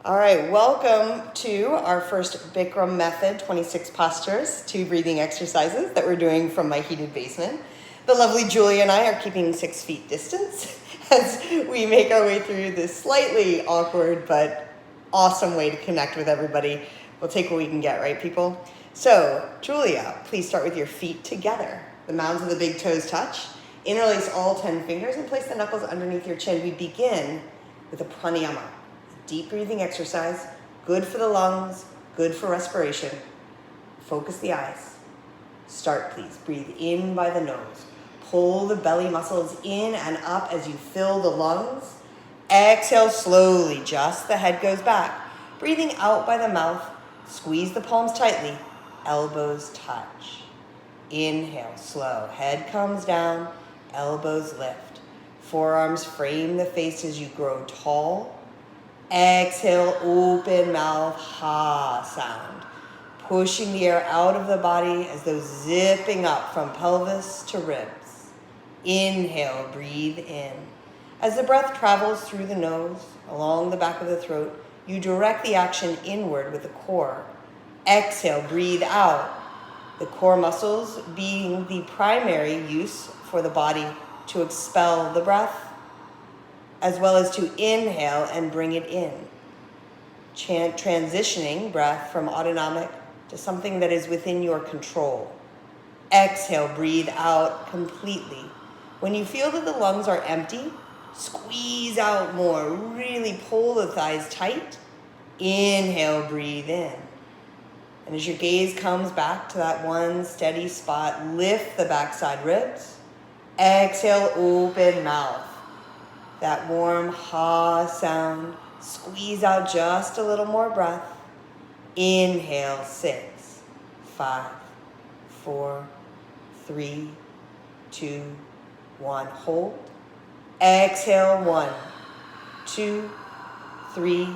All right, welcome to our first Bikram method, 26 postures, 2 breathing exercises that we're doing from my heated basement. The lovely Julia and I are keeping 6 feet distance as we make our way through this slightly awkward but awesome way to connect with everybody. We'll take what we can get, right, people? So, Julia, please start with your feet together. The mounds of the big toes touch. Interlace all 10 fingers and place the knuckles underneath your chin. We begin with a pranayama. Deep breathing exercise, good for the lungs, good for respiration. Focus the eyes. Start, please. Breathe in by the nose. Pull the belly muscles in and up as you fill the lungs. Exhale slowly, just the head goes back. Breathing out by the mouth, squeeze the palms tightly, elbows touch. Inhale, slow, head comes down, elbows lift. Forearms frame the face as you grow tall. Exhale, open mouth, ha sound. Pushing the air out of the body as though zipping up from pelvis to ribs. Inhale, breathe in. As the breath travels through the nose, along the back of the throat, you direct the action inward with the core. Exhale, breathe out. The core muscles being the primary use for the body to expel the breath, as well as to inhale and bring it in. Transitioning breath from autonomic to something that is within your control. Exhale, breathe out completely. When you feel that the lungs are empty, squeeze out more. Really pull the thighs tight. Inhale, breathe in. And as your gaze comes back to that one steady spot, lift the backside ribs. Exhale, open mouth. That warm ha sound. Squeeze out just a little more breath. Inhale, 6, 5, 4, 3, 2, 1. Hold. Exhale, 1, 2, 3,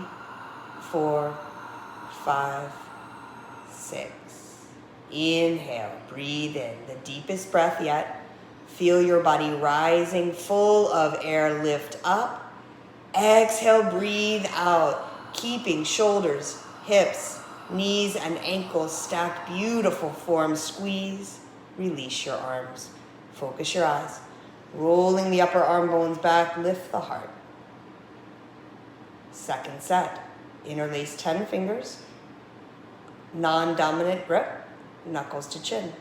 4, 5, 6. Inhale, breathe in. The deepest breath yet. Feel your body rising, full of air, lift up. Exhale, breathe out, keeping shoulders, hips, knees, and ankles stacked. Beautiful form. Squeeze, release your arms. Focus your eyes. Rolling the upper arm bones back, lift the heart. Second set. Interlace 10 fingers. Non-dominant grip, knuckles to chin.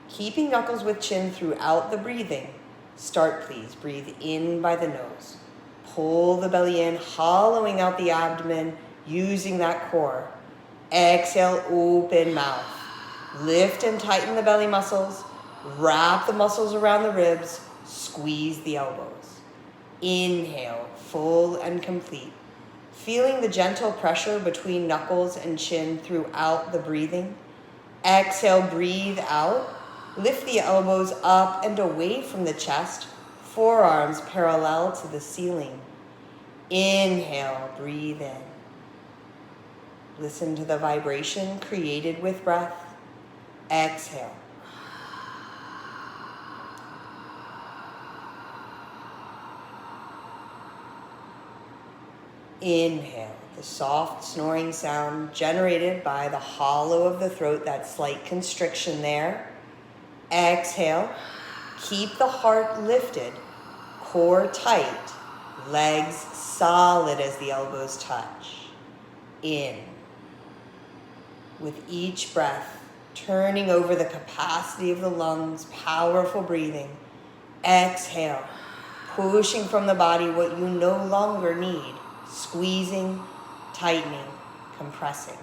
Keeping knuckles with chin throughout the breathing. Start, please. Breathe in by the nose. Pull the belly in, hollowing out the abdomen, using that core. Exhale, open mouth. Lift and tighten the belly muscles. Wrap the muscles around the ribs. Squeeze the elbows. Inhale, full and complete. Feeling the gentle pressure between knuckles and chin throughout the breathing. Exhale, breathe out. Lift the elbows up and away from the chest, forearms parallel to the ceiling. Inhale, breathe in. Listen to the vibration created with breath. Exhale. Inhale, the soft snoring sound generated by the hollow of the throat, that slight constriction there. Exhale, keep the heart lifted, core tight, legs solid as the elbows touch. In. With each breath, turning over the capacity of the lungs, powerful breathing. Exhale, pushing from the body what you no longer need, squeezing, tightening, compressing.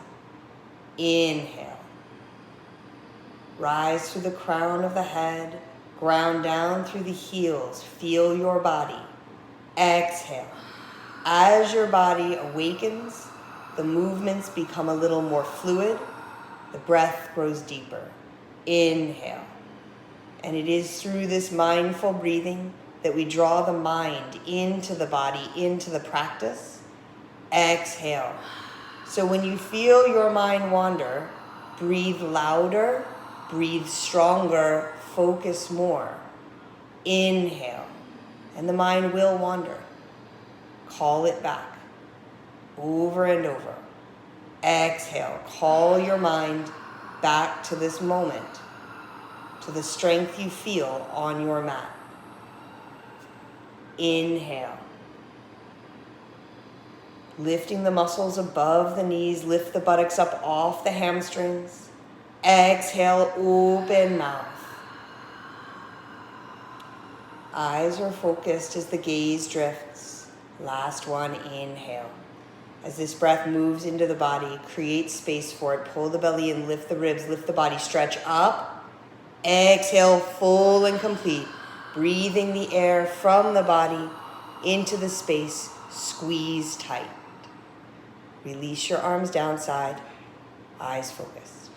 Inhale. Rise through the crown of the head, ground down through the heels. Feel your body. Exhale. As your body awakens, the movements become a little more fluid. The breath grows deeper. Inhale. And it is through this mindful breathing that we draw the mind into the body, into the practice. Exhale. So when you feel your mind wander, breathe louder, breathe stronger, focus more. Inhale, and the mind will wander. Call it back. over and over. Exhale, call your mind back to this moment, to the strength you feel on your mat. Inhale. Lifting the muscles above the knees, lift the buttocks up off the hamstrings. Exhale, open mouth. Eyes are focused as the gaze drifts. Last one, inhale. As this breath moves into the body, create space for it. Pull the belly in, lift the ribs, lift the body, stretch up. Exhale, full and complete. Breathing the air from the body into the space, squeeze tight. Release your arms downside, eyes focused.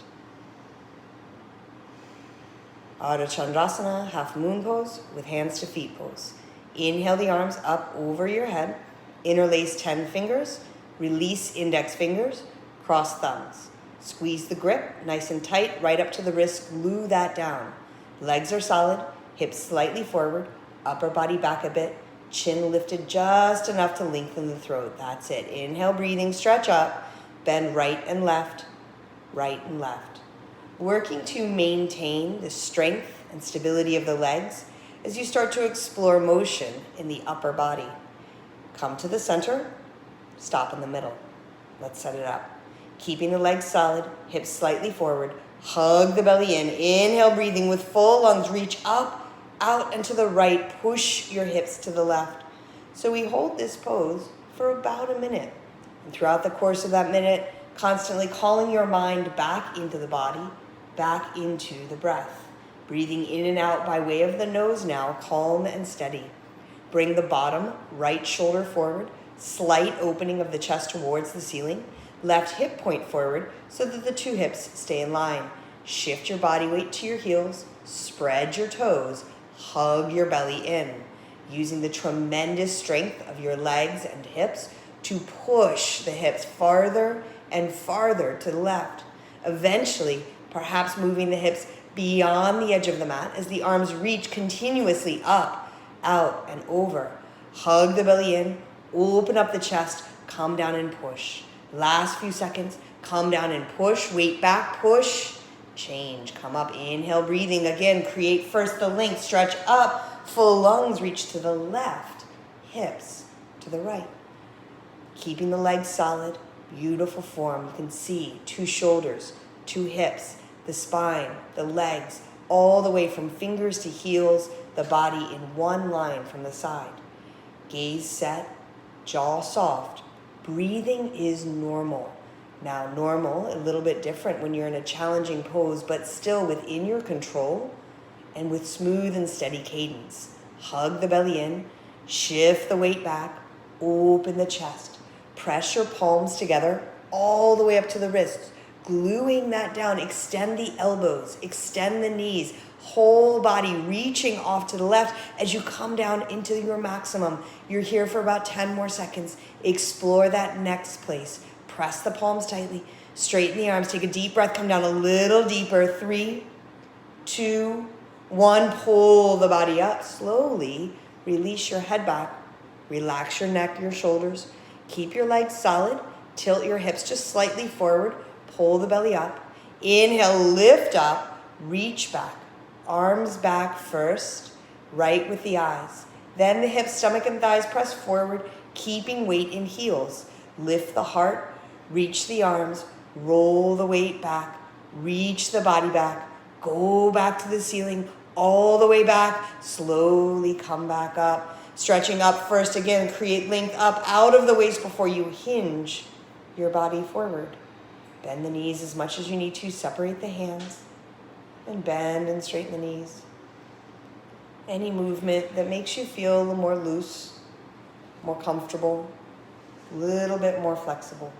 Ardha Chandrasana, half moon pose with hands to feet pose. Inhale the arms up over your head, interlace 10 fingers, release index fingers, cross thumbs. Squeeze the grip nice and tight, right up to the wrist, glue that down. Legs are solid, hips slightly forward, upper body back a bit, chin lifted just enough to lengthen the throat. That's it. Inhale, breathing, stretch up, bend right and left, right and left. Working to maintain the strength and stability of the legs as you start to explore motion in the upper body. Come to the center, stop in the middle. Let's set it up. Keeping the legs solid, hips slightly forward, hug the belly in. Inhale, breathing with full lungs, reach up, out and to the right, push your hips to the left. So we hold this pose for about a minute. And throughout the course of that minute, constantly calling your mind back into the body, back into the breath. Breathing in and out by way of the nose now, calm and steady. Bring the bottom right shoulder forward, slight opening of the chest towards the ceiling. Left hip point forward so that the two hips stay in line. Shift your body weight to your heels, spread your toes, hug your belly in, using the tremendous strength of your legs and hips to push the hips farther and farther to the left. Eventually, perhaps moving the hips beyond the edge of the mat as the arms reach continuously up, out, and over. Hug the belly in, open up the chest, come down and push. Last few seconds, come down and push, weight back, push, change, come up, inhale, breathing again, create first the length, stretch up, full lungs, reach to the left, hips to the right. Keeping the legs solid, beautiful form. You can see 2 shoulders, 2 hips, the spine, the legs, all the way from fingers to heels, the body in one line from the side. Gaze set, jaw soft. Breathing is normal. Now, normal, a little bit different when you're in a challenging pose, but still within your control and with smooth and steady cadence. Hug the belly in, shift the weight back, open the chest. Press your palms together all the way up to the wrists, gluing that down. Extend the elbows, extend the knees, whole body reaching off to the left as you come down into your maximum. You're here for about 10 more seconds. Explore that next place. Press the palms tightly, straighten the arms, take a deep breath, come down a little deeper. 3, 2, 1, pull the body up. Slowly release your head back, relax your neck, your shoulders, keep your legs solid, tilt your hips just slightly forward, pull the belly up. Inhale, lift up, reach back, arms back first, right with the eyes. Then the hips, stomach, and thighs press forward, keeping weight in heels. Lift the heart, reach the arms, roll the weight back, reach the body back, go back to the ceiling, all the way back, slowly come back up. Stretching up first again, create length up out of the waist before you hinge your body forward. Bend the knees as much as you need to, separate the hands, and bend and straighten the knees. Any movement that makes you feel a little more loose, more comfortable, a little bit more flexible.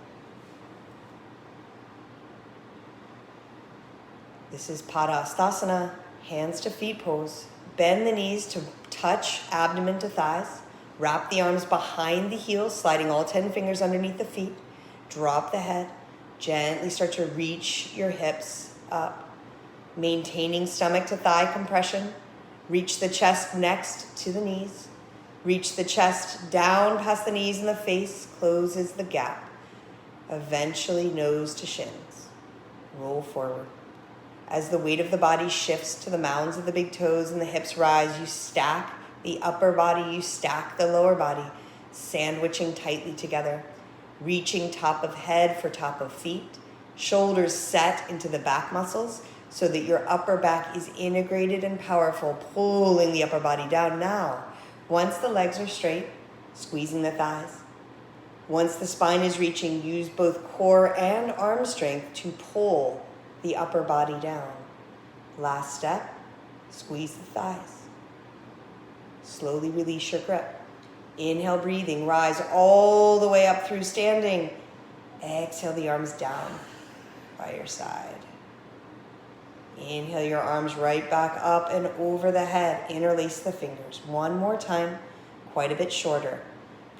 This is Padastasana, hands to feet pose. Bend the knees to touch abdomen to thighs. Wrap the arms behind the heels, sliding all 10 fingers underneath the feet. Drop the head. Gently start to reach your hips up. Maintaining stomach to thigh compression. Reach the chest next to the knees. Reach the chest down past the knees and the face closes the gap. Eventually nose to shins. Roll forward. As the weight of the body shifts to the mounds of the big toes and the hips rise, you stack the upper body, you stack the lower body, sandwiching tightly together, reaching top of head for top of feet, shoulders set into the back muscles so that your upper back is integrated and powerful, pulling the upper body down. Now, once the legs are straight, squeezing the thighs. Once the spine is reaching, use both core and arm strength to pull the upper body down. Last step, squeeze the thighs. Slowly release your grip. Inhale, breathing, rise all the way up through standing. Exhale the arms down by your side. Inhale your arms right back up and over the head. Interlace the fingers. One more time, quite a bit shorter.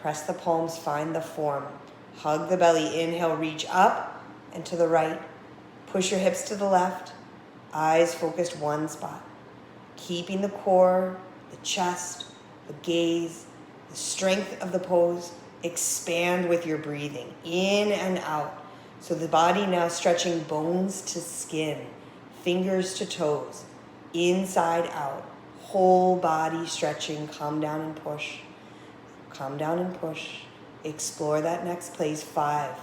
Press the palms, find the form. Hug the belly. Inhale, reach up and to the right. Push your hips to the left. Eyes focused one spot. Keeping the core, the chest, the gaze, the strength of the pose. Expand with your breathing, in and out. So the body now stretching bones to skin, fingers to toes, inside out. Whole body stretching. Come down and push. Come down and push. Explore that next place. 5.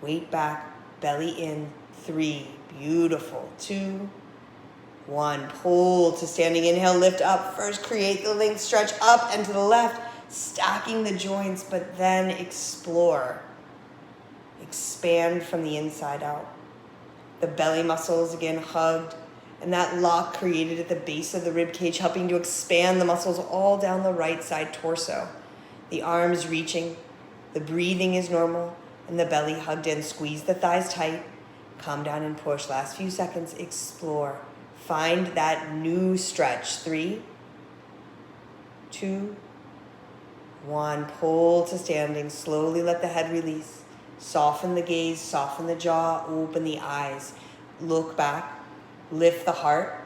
Weight back, belly in. 3. Beautiful. 2. 1. Pull to standing. Inhale, lift up. First, create the length. Stretch up and to the left, stacking the joints, but then explore. Expand from the inside out. The belly muscles again hugged, and that lock created at the base of the rib cage, helping to expand the muscles all down the right side torso. The arms reaching, the breathing is normal, and the belly hugged in. Squeeze the thighs tight. Come down and push. Last few seconds, explore. Find that new stretch. 3, 2, 1. Pull to standing. Slowly let the head release. Soften the gaze, soften the jaw, open the eyes. Look back, lift the heart,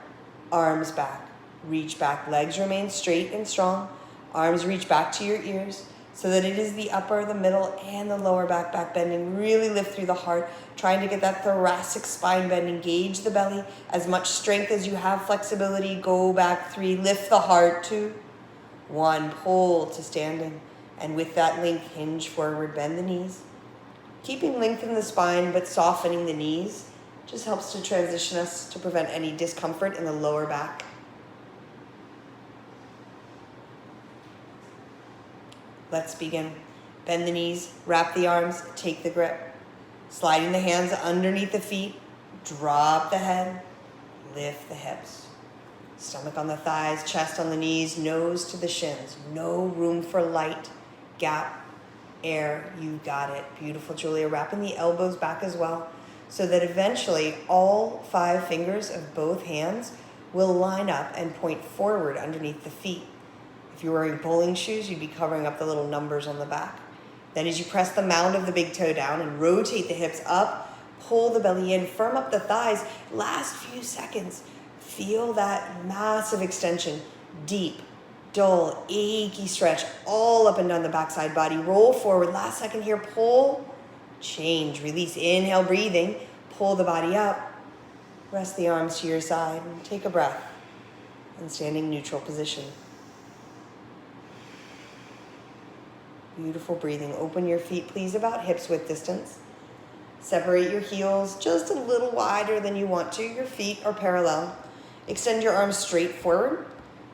arms back, reach back. Legs remain straight and strong. Arms reach back to your ears so that it is the upper, the middle, and the lower back bending. Really lift through the heart, trying to get that thoracic spine bend. Engage the belly, as much strength as you have, flexibility. Go back. 3, lift the heart. 2, 1, pull to standing. And with that length, hinge forward, bend the knees. Keeping length in the spine, but softening the knees just helps to transition us to prevent any discomfort in the lower back. Let's begin. Bend the knees, wrap the arms, take the grip. Sliding the hands underneath the feet, drop the head, lift the hips. Stomach on the thighs, chest on the knees, nose to the shins. No room for light, gap, air. You got it. Beautiful, Julia. Wrapping the elbows back as well, so that eventually all 5 fingers of both hands will line up and point forward underneath the feet. If you're wearing bowling shoes, you'd be covering up the little numbers on the back. Then as you press the mound of the big toe down and rotate the hips up, pull the belly in, firm up the thighs. Last few seconds, feel that massive extension, deep, dull, achy stretch all up and down the backside body. Roll forward. Last second here, pull, change, release. Inhale, breathing, pull the body up. Rest the arms to your side and take a breath in standing neutral position. Beautiful breathing. Open your feet, please, about hips width distance. Separate your heels just a little wider than you want to. Your feet are parallel. Extend your arms straight forward,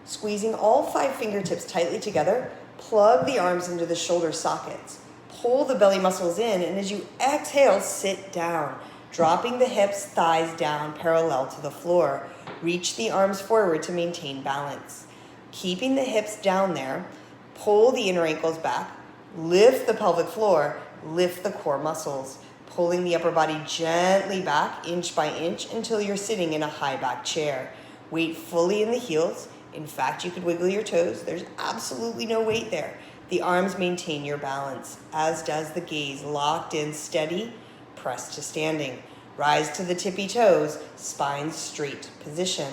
squeezing all 5 fingertips tightly together. Plug the arms into the shoulder sockets. Pull the belly muscles in, and as you exhale, sit down, dropping the hips, thighs down, parallel to the floor. Reach the arms forward to maintain balance. Keeping the hips down there, pull the inner ankles back. Lift the pelvic floor, lift the core muscles, pulling the upper body gently back inch by inch until you're sitting in a high back chair. Weight fully in the heels. In fact, you could wiggle your toes. There's absolutely no weight there. The arms maintain your balance, as does the gaze. Locked in, steady, press to standing. Rise to the tippy toes, spine straight position.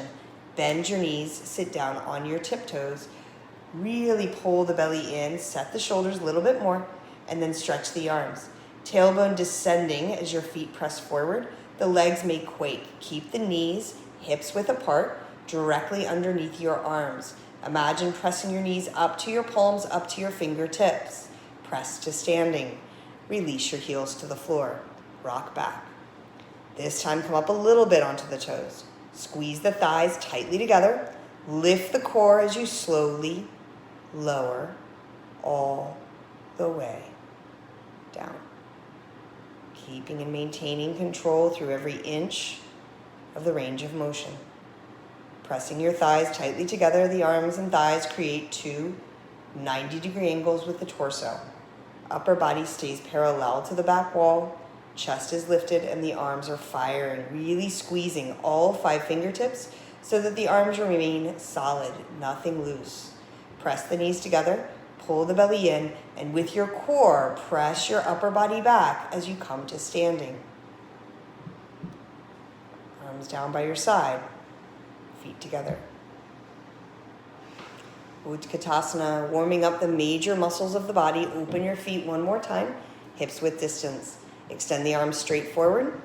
Bend your knees, sit down on your tiptoes. Really pull the belly in, set the shoulders a little bit more, and then stretch the arms. Tailbone descending as your feet press forward. The legs may quake. Keep the knees, hips width apart, directly underneath your arms. Imagine pressing your knees up to your palms, up to your fingertips. Press to standing. Release your heels to the floor. Rock back. This time, come up a little bit onto the toes. Squeeze the thighs tightly together. Lift the core as you slowly lower all the way down. Keeping and maintaining control through every inch of the range of motion. Pressing your thighs tightly together, the arms and thighs create two 90-degree angles with the torso. Upper body stays parallel to the back wall, chest is lifted, and the arms are firing, really squeezing all 5 fingertips so that the arms remain solid, nothing loose. Press the knees together, pull the belly in, and with your core, press your upper body back as you come to standing. Arms down by your side, feet together. Utkatasana, warming up the major muscles of the body. Open your feet one more time, hips width distance. Extend the arms straight forward,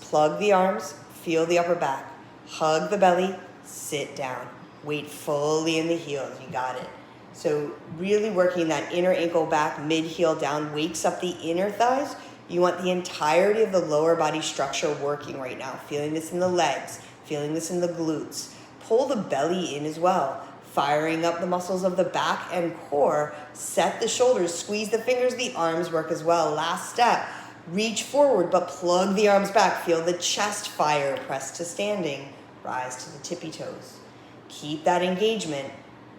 plug the arms, feel the upper back. Hug the belly, sit down. Weight fully in the heels, you got it. So really working that inner ankle back, mid-heel down, wakes up the inner thighs. You want the entirety of the lower body structure working right now. Feeling this in the legs, feeling this in the glutes. Pull the belly in as well. Firing up the muscles of the back and core. Set the shoulders, squeeze the fingers, the arms work as well. Last step, reach forward, but plug the arms back. Feel the chest fire, press to standing. Rise to the tippy toes. Keep that engagement.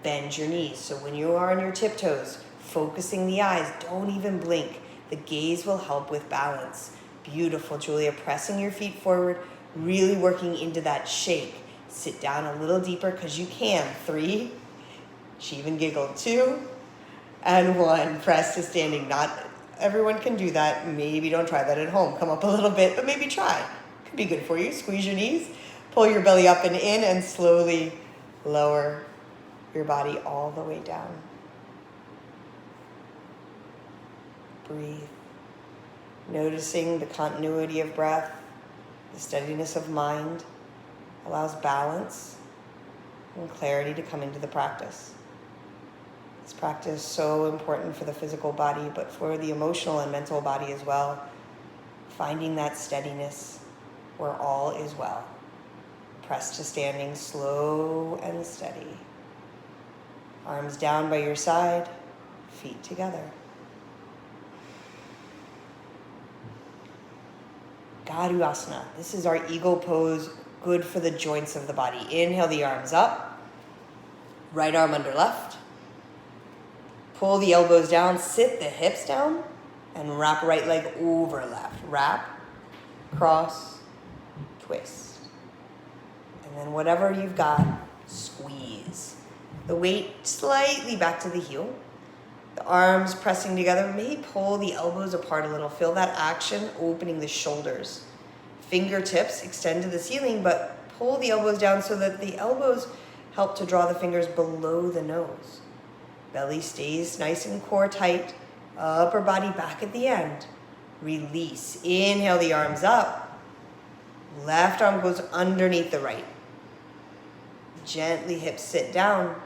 Bend your knees. So when you are on your tiptoes, focusing the eyes, don't even blink. The gaze will help with balance. Beautiful, Julia. Pressing your feet forward, really working into that shake. Sit down a little deeper because you can. 3, she even giggled. 2, and 1. Press to standing. Not everyone can do that. Maybe don't try that at home. Come up a little bit, but maybe try. Could be good for you. Squeeze your knees, pull your belly up and in, and slowly lower your body all the way down. Breathe. Noticing the continuity of breath, the steadiness of mind allows balance and clarity to come into the practice. This practice is so important for the physical body, but for the emotional and mental body as well. Finding that steadiness where all is well. Press to standing, slow and steady. Arms down by your side, feet together. Dhanurasana. This is our eagle pose, good for the joints of the body. Inhale the arms up, right arm under left. Pull the elbows down, sit the hips down, and wrap right leg over left. Wrap, cross, twist. And then whatever you've got, squeeze. The weight slightly back to the heel. The arms pressing together. Maybe pull the elbows apart a little. Feel that action, opening the shoulders. Fingertips extend to the ceiling, but pull the elbows down so that the elbows help to draw the fingers below the nose. Belly stays nice and core tight. Upper body back at the end. Release. Inhale the arms up. Left arm goes underneath the right. Gently hips sit down.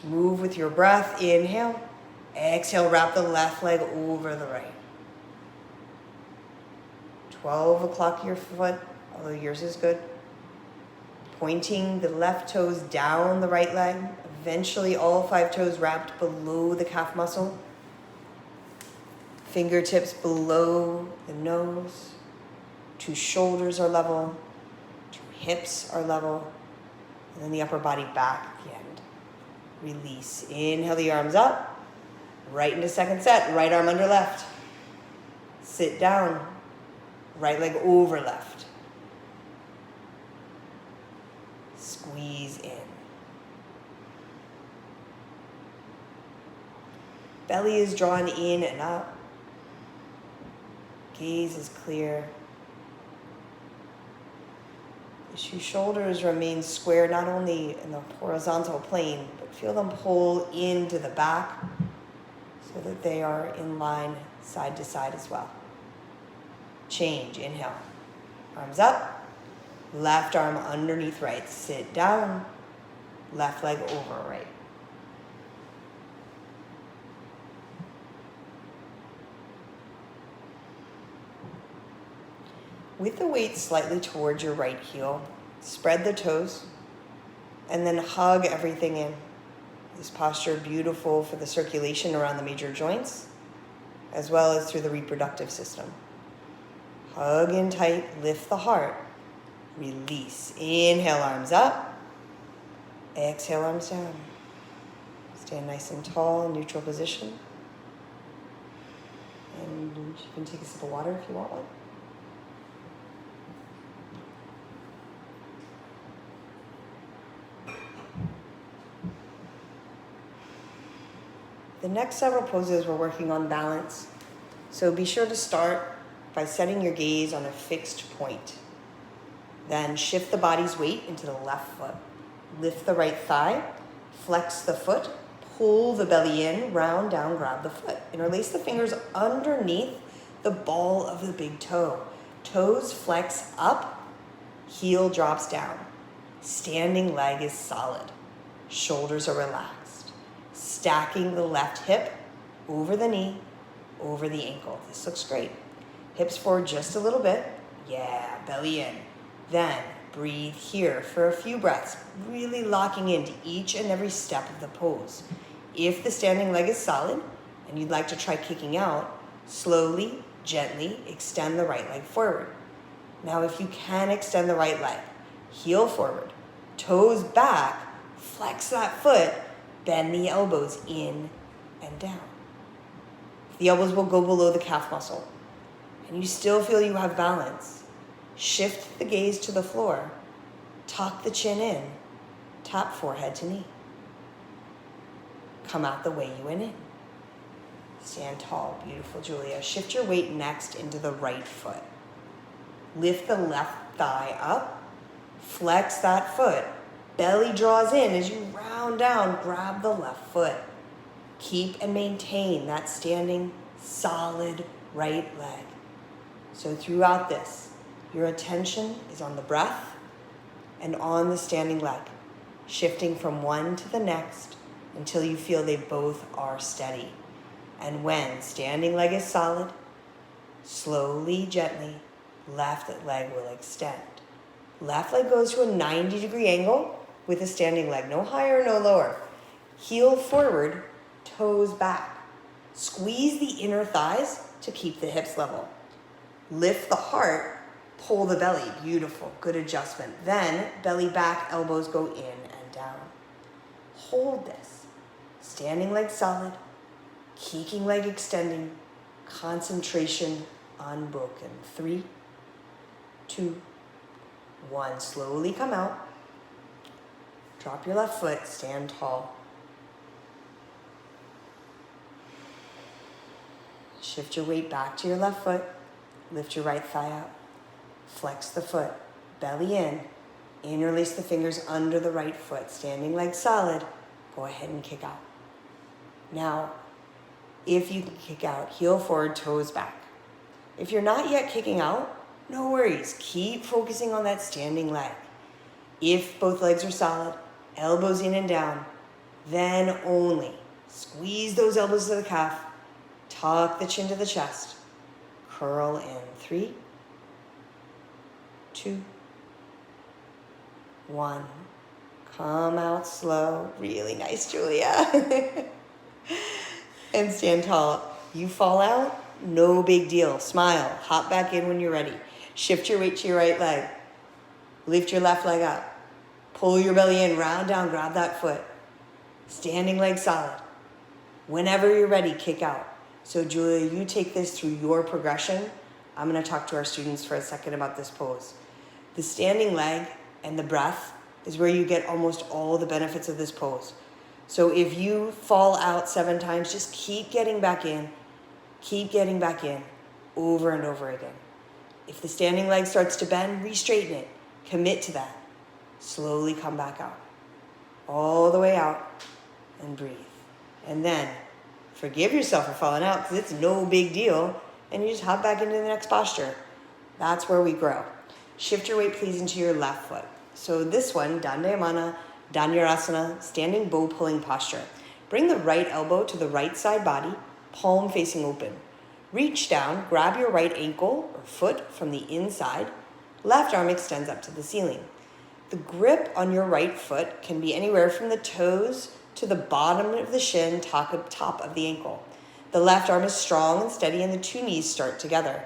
Move with your breath. Inhale. Exhale, wrap the left leg over the right. 12 o'clock your foot, although yours is good. Pointing the left toes down the right leg. Eventually all 5 toes wrapped below the calf muscle. Fingertips below the nose. 2 shoulders are level. 2 hips are level. And then the upper body back at the end. Release. Inhale the arms up. Right into second set. Right arm under left. Sit down. Right leg over left. Squeeze in. Belly is drawn in and up. Gaze is clear. The shoulders remain square, not only in the horizontal plane, but feel them pull into the back so that they are in line side to side as well. Change, inhale. Arms up, left arm underneath right. Sit down, left leg over right. With the weight slightly towards your right heel, spread the toes, and then hug everything in. This posture beautiful for the circulation around the major joints, as well as through the reproductive system. Hug in tight, lift the heart, release. Inhale, arms up. Exhale, arms down. Stand nice and tall, neutral position. And you can take a sip of water if you want one. The next several poses we're working on balance. So be sure to start by setting your gaze on a fixed point. Then shift the body's weight into the left foot. Lift the right thigh, flex the foot, pull the belly in, round down, grab the foot. Interlace the fingers underneath the ball of the big toe. Toes flex up, heel drops down. Standing leg is solid. Shoulders are relaxed. Stacking the left hip over the knee, over the ankle. This looks great. Hips forward just a little bit. Yeah, belly in. Then breathe here for a few breaths, really locking into each and every step of the pose. If the standing leg is solid and you'd like to try kicking out, slowly, gently extend the right leg forward. Now, if you can extend the right leg, heel forward, toes back, flex that foot, bend the elbows in and down. The elbows will go below the calf muscle, and you still feel you have balance. Shift the gaze to the floor, tuck the chin in, tap forehead to knee. Come out the way you went in. Stand tall, beautiful Julia. Shift your weight next into the right foot. Lift the left thigh up, flex that foot. Belly draws in as you round down, grab the left foot. Keep and maintain that standing, solid right leg. So throughout this, your attention is on the breath and on the standing leg, shifting from one to the next until you feel they both are steady. And when standing leg is solid, slowly, gently, left leg will extend. Left leg goes to a 90-degree angle with a standing leg, no higher, no lower. Heel forward, toes back. Squeeze the inner thighs to keep the hips level. Lift the heart, pull the belly. Beautiful, good adjustment. Then belly back, elbows go in and down. Hold this. Standing leg solid, kicking leg extending, concentration unbroken. 3, 2, 1. Slowly come out. Drop your left foot, stand tall. Shift your weight back to your left foot. Lift your right thigh up. Flex the foot, belly in. Interlace the fingers under the right foot. Standing leg solid. Go ahead and kick out. Now, if you can kick out, heel forward, toes back. If you're not yet kicking out, no worries. Keep focusing on that standing leg. If both legs are solid, elbows in and down, then only squeeze those elbows to the calf, tuck the chin to the chest, curl in. 3, 2, 1. Come out slow. Really nice, Julia. And stand tall. You fall out, no big deal. Smile. Hop back in when you're ready. Shift your weight to your right leg. Lift your left leg up. Pull your belly in, round down, grab that foot. Standing leg solid. Whenever you're ready, kick out. So Julia, you take this through your progression. I'm going to talk to our students for a second about this pose. The standing leg and the breath is where you get almost all the benefits of this pose. So if you fall out 7 times, just keep getting back in, over and over again. If the standing leg starts to bend, re-straighten it. Commit to that. Slowly come back out. All the way out and breathe. And then Forgive yourself for falling out because it's no big deal. And you just hop back into the next posture. That's where we grow. Shift your weight, please, into your left foot. So this one, Dhanurasana, Dhanurasana, standing bow pulling posture. Bring the right elbow to the right side body, palm facing open. Reach down, grab your right ankle or foot from the inside. Left arm extends up to the ceiling. The grip on your right foot can be anywhere from the toes to the bottom of the shin, top of the ankle. The left arm is strong and steady and the two knees start together.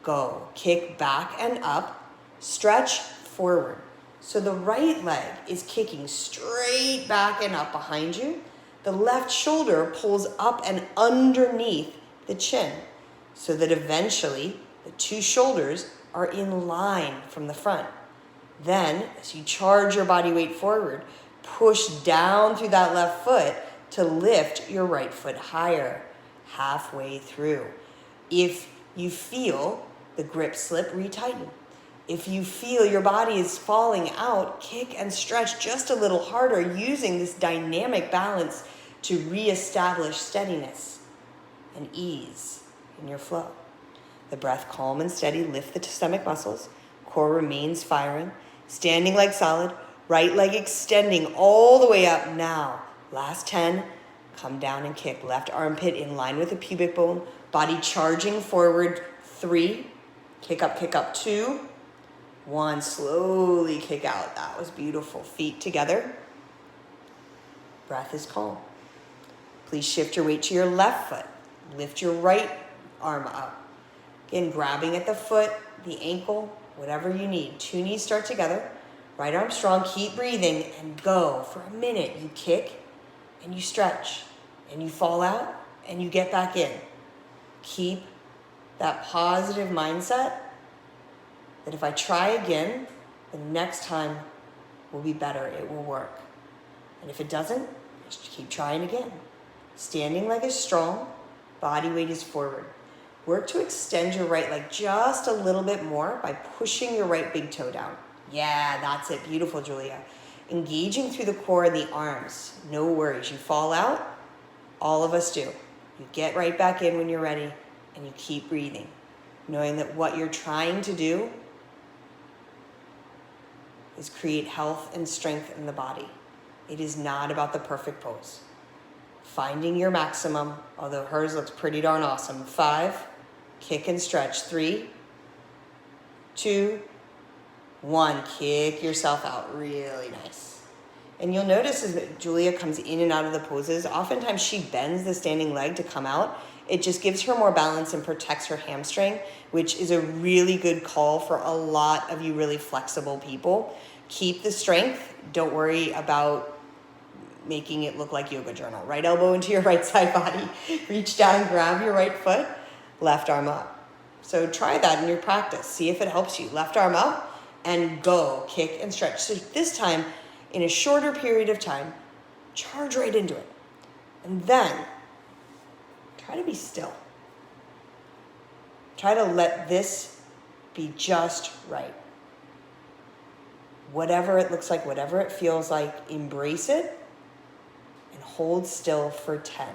Go. Kick back and up. Stretch forward. So the right leg is kicking straight back and up behind you. The left shoulder pulls up and underneath the chin so that eventually the two shoulders are in line from the front. Then, as you charge your body weight forward, push down through that left foot to lift your right foot higher, halfway through. If you feel the grip slip, retighten. If you feel your body is falling out, kick and stretch just a little harder, using this dynamic balance to reestablish steadiness and ease in your flow. The breath calm and steady, lift the stomach muscles, core remains firing, standing leg solid, right leg extending all the way up now. Last 10, come down and kick. Left armpit in line with the pubic bone, body charging forward. 3, kick up. 2, 1, slowly kick out. That was beautiful. Feet together. Breath is calm. Please shift your weight to your left foot. Lift your right arm up. Again, grabbing at the foot, the ankle, whatever you need. Two knees start together. Right arm strong. Keep breathing and go. For a minute, you kick and you stretch and you fall out and you get back in. Keep that positive mindset that if I try again, the next time will be better. It will work. And if it doesn't, just keep trying again. Standing leg is strong. Body weight is forward. Work to extend your right leg just a little bit more by pushing your right big toe down. Yeah, that's it. Beautiful, Julia. Engaging through the core and the arms. No worries. You fall out. All of us do. You get right back in when you're ready and you keep breathing, knowing that what you're trying to do is create health and strength in the body. It is not about the perfect pose. Finding your maximum, although hers looks pretty darn awesome. 5, kick and stretch. 3, 2, 1, kick yourself out. Really nice. And you'll notice as Julia comes in and out of the poses, oftentimes she bends the standing leg to come out. It just gives her more balance and protects her hamstring, which is a really good call for a lot of you really flexible people. Keep the strength. Don't worry about making it look like yoga journal. Right elbow into your right side body. Reach down, grab your right foot, left arm up. So try that in your practice. See if it helps you. Left arm up and go. Kick and stretch. So this time, in a shorter period of time, charge right into it. And then try to be still. Try to let this be just right. Whatever it looks like, whatever it feels like, embrace it and hold still for 10.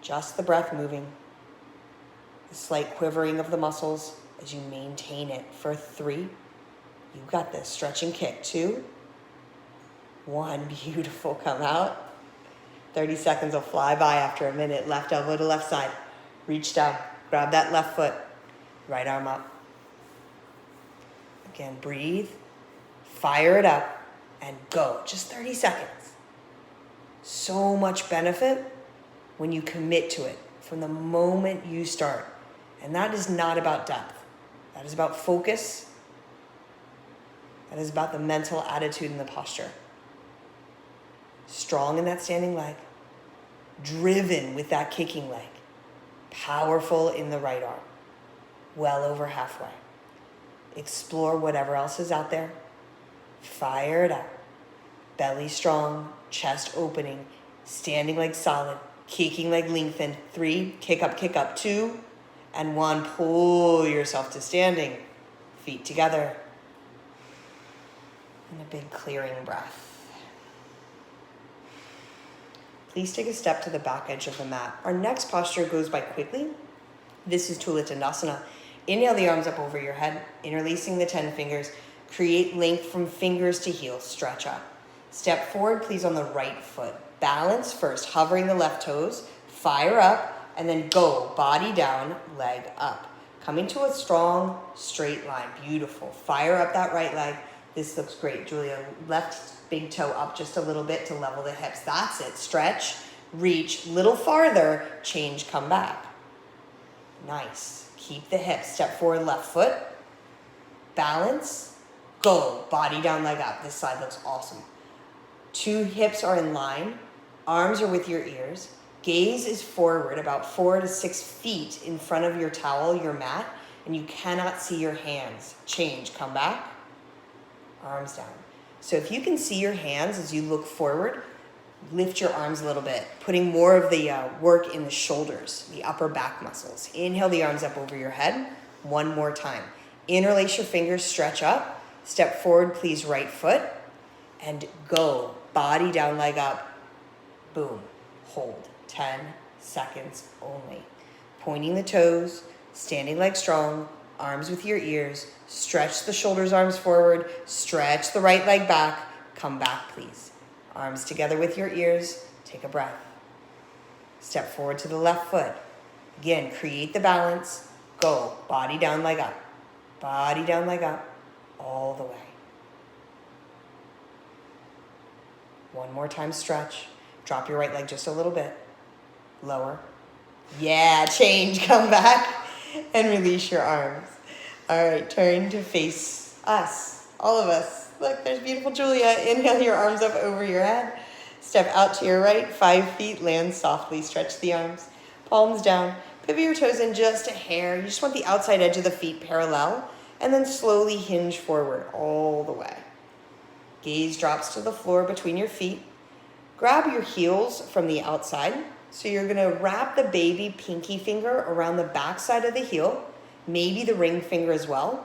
Just the breath moving, the slight quivering of the muscles as you maintain it for 3. You got this. Stretch and kick. 2, 1. Beautiful. Come out. 30 seconds will fly by after a minute. Left elbow to left side. Reach down. Grab that left foot. Right arm up. Again, breathe. Fire it up and go. Just 30 seconds. So much benefit when you commit to it from the moment you start. And that is not about depth. That is about focus. That is about the mental attitude and the posture. Strong in that standing leg. Driven with that kicking leg. Powerful in the right arm. Well over halfway. Explore whatever else is out there. Fire it up. Belly strong, chest opening, standing leg solid, kicking leg lengthened. 3, kick up. 2, and 1, pull yourself to standing. Feet together. And a big clearing breath. please take a step to the back edge of the mat. Our next posture goes by quickly. This is Dhanurasana. Inhale the arms up over your head, interlacing the 10 fingers. Create length from fingers to heels, stretch up. Step forward, please, on the right foot. Balance first, hovering the left toes, fire up, and then go, body down, leg up. Coming to a strong, straight line, beautiful. Fire up that right leg. This looks great, Julia. Left big toe up just a little bit to level the hips. That's it, stretch, reach, little farther, change, come back. Nice, keep the hips. Step forward, left foot, balance, go, body down, leg up. This side looks awesome. 2 hips are in line, arms are with your ears. Gaze is forward about 4 to 6 feet in front of your towel, your mat, and you cannot see your hands. Change, come back, arms down. So if you can see your hands as you look forward, lift your arms a little bit, putting more of the work in the shoulders, the upper back muscles. Inhale the arms up over your head. One more time. Interlace your fingers, stretch up. Step forward, please, right foot, and go. Body down, leg up. Boom. Hold. 10 seconds only. Pointing the toes, standing leg strong, arms with your ears. Stretch the shoulders, arms forward. Stretch the right leg back. Come back, please. Arms together with your ears. Take a breath. Step forward to the left foot. Again, create the balance. Go. Body down, leg up. Body down, leg up. All the way. One more time, stretch. Drop your right leg just a little bit. Lower. Yeah, change, come back, and release your arms. All right, turn to face us, all of us. Look, there's beautiful Julia. Inhale your arms up over your head. Step out to your right, 5 feet, land softly. Stretch the arms, palms down. Pivot your toes in just a hair. You just want the outside edge of the feet parallel, and then slowly hinge forward all the way. Gaze drops to the floor between your feet. Grab your heels from the outside. So you're going to wrap the baby pinky finger around the back side of the heel, maybe the ring finger as well.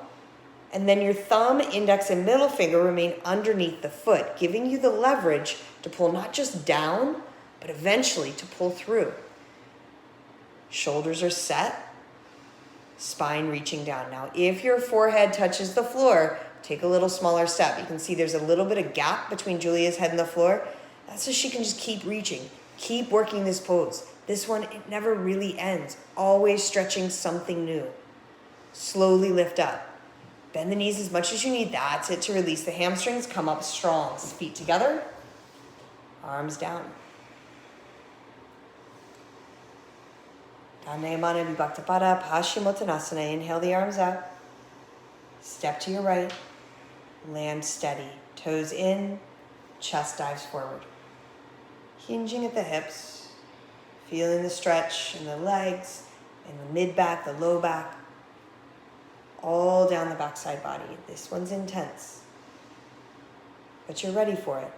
And then your thumb, index, and middle finger remain underneath the foot, giving you the leverage to pull not just down, but eventually to pull through. Shoulders are set, spine reaching down. Now, if your forehead touches the floor, take a little smaller step. You can see there's a little bit of gap between Julia's head and the floor. That's so she can just keep reaching. Keep working this pose. This one, it never really ends. Always stretching something new. Slowly lift up. Bend the knees as much as you need. That's it to release the hamstrings. Come up strong. Feet together. Arms down. Tabata Paschimottanasana. Inhale the arms up. Step to your right. Land steady. Toes in. Chest dives forward. Hinging at the hips. Feeling the stretch in the legs, in the mid-back, the low back. All down the backside body. This one's intense. But you're ready for it.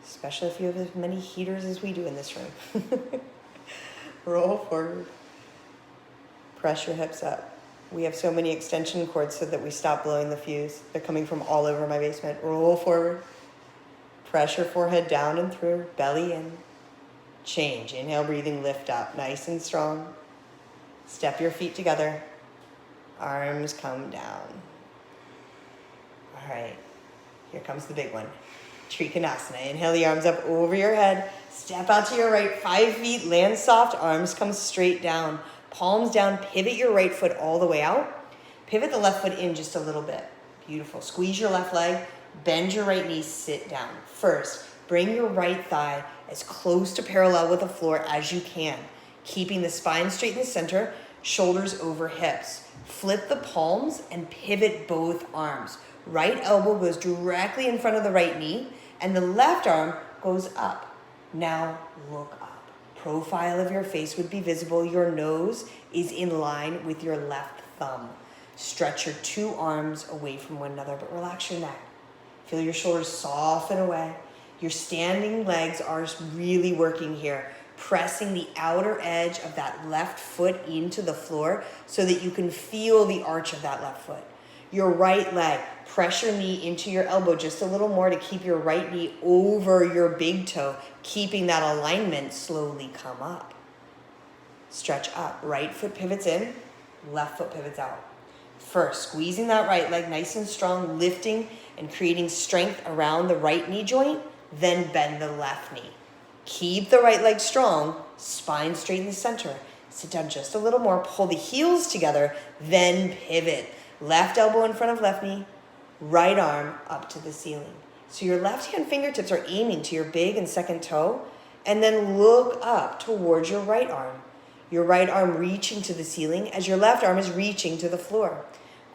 Especially if you have as many heaters as we do in this room. Roll forward. Press your hips up. We have so many extension cords so that we stop blowing the fuse. They're coming from all over my basement. Roll forward. Press your forehead down and through. Belly in. Change. Inhale, breathing, lift up. Nice and strong. Step your feet together. Arms come down. All right. Here comes the big one. Trikonasana. Inhale the arms up over your head. Step out to your right. 5 feet. Land soft. Arms come straight down. Palms down. Pivot your right foot all the way out. Pivot the left foot in just a little bit. Beautiful. Squeeze your left leg. Bend your right knee. Sit down. First, bring your right thigh as close to parallel with the floor as you can. Keeping the spine straight in the center. Shoulders over hips. Flip the palms and pivot both arms. Right elbow goes directly in front of the right knee, and the left arm goes up. Now look up. Profile of your face would be visible. Your nose is in line with your left thumb. Stretch your 2 arms away from one another, but relax your neck. Feel your shoulders soften away. Your standing legs are really working here, pressing the outer edge of that left foot into the floor so that you can feel the arch of that left foot. Your right leg, press your knee into your elbow just a little more to keep your right knee over your big toe, keeping that alignment. Slowly come up. Stretch up. Right foot pivots in, left foot pivots out. First, squeezing that right leg nice and strong, lifting and creating strength around the right knee joint, then bend the left knee. Keep the right leg strong, spine straight in the center. Sit down just a little more, pull the heels together, then pivot. Left elbow in front of left knee, right arm up to the ceiling. So your left hand fingertips are aiming to your big and second toe, and then look up towards your right arm. Your right arm reaching to the ceiling as your left arm is reaching to the floor.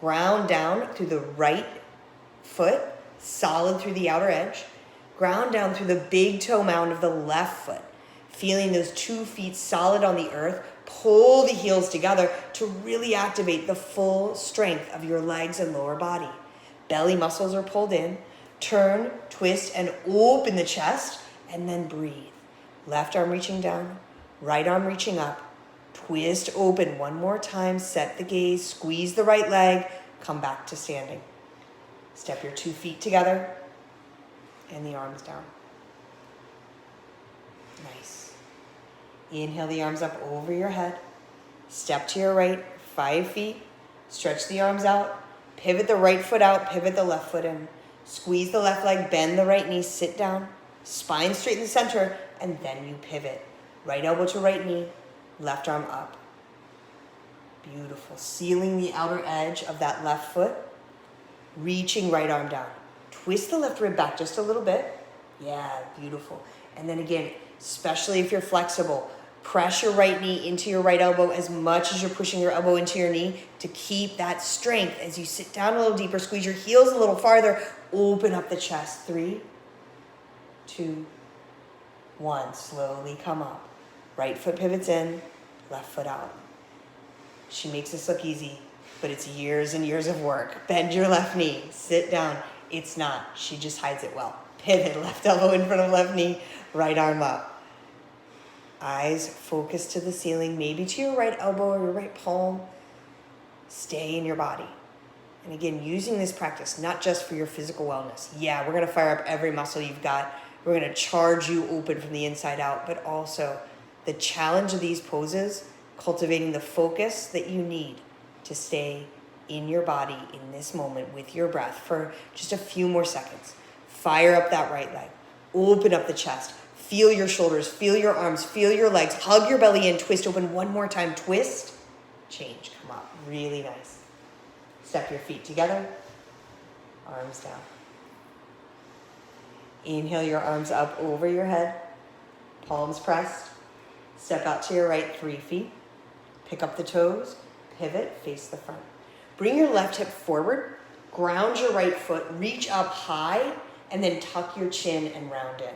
Ground down through the right foot, solid through the outer edge. Ground down through the big toe mound of the left foot. Feeling those 2 feet solid on the earth. Pull the heels together to really activate the full strength of your legs and lower body. Belly muscles are pulled in. Turn, twist, and open the chest, and then breathe. Left arm reaching down, right arm reaching up. Twist open one more time, set the gaze, squeeze the right leg, come back to standing. Step your 2 feet together, and the arms down. Nice. Inhale the arms up over your head. Step to your right, 5 feet. Stretch the arms out. Pivot the right foot out, pivot the left foot in. Squeeze the left leg, bend the right knee, sit down. Spine straight in the center, and then you pivot. Right elbow to right knee, left arm up. Beautiful. Sealing the outer edge of that left foot. Reaching right arm down. Twist the left rib back just a little bit. Yeah, beautiful. And then again, especially if you're flexible, press your right knee into your right elbow as much as you're pushing your elbow into your knee to keep that strength as you sit down a little deeper. Squeeze your heels a little farther. Open up the chest. 3, 2, 1. Slowly come up. Right foot pivots in, left foot out. She makes this look easy, but it's years and years of work. Bend your left knee. Sit down. It's not. She just hides it well. Pivot. Left elbow in front of left knee. Right arm up. Eyes focus to the ceiling, maybe to your right elbow or your right palm. Stay in your body. And again, using this practice, not just for your physical wellness. Yeah, we're going to fire up every muscle you've got. We're going to charge you open from the inside out, but also the challenge of these poses, cultivating the focus that you need to stay in your body in this moment with your breath for just a few more seconds. Fire up that right leg. Open up the chest. Feel your shoulders, feel your arms, feel your legs. Hug your belly in, twist open one more time. Twist, change, come up. Really nice. Step your feet together, arms down. Inhale your arms up over your head, palms pressed. Step out to your right 3 feet. Pick up the toes, pivot, face the front. Bring your left hip forward, ground your right foot, reach up high, and then tuck your chin and round in.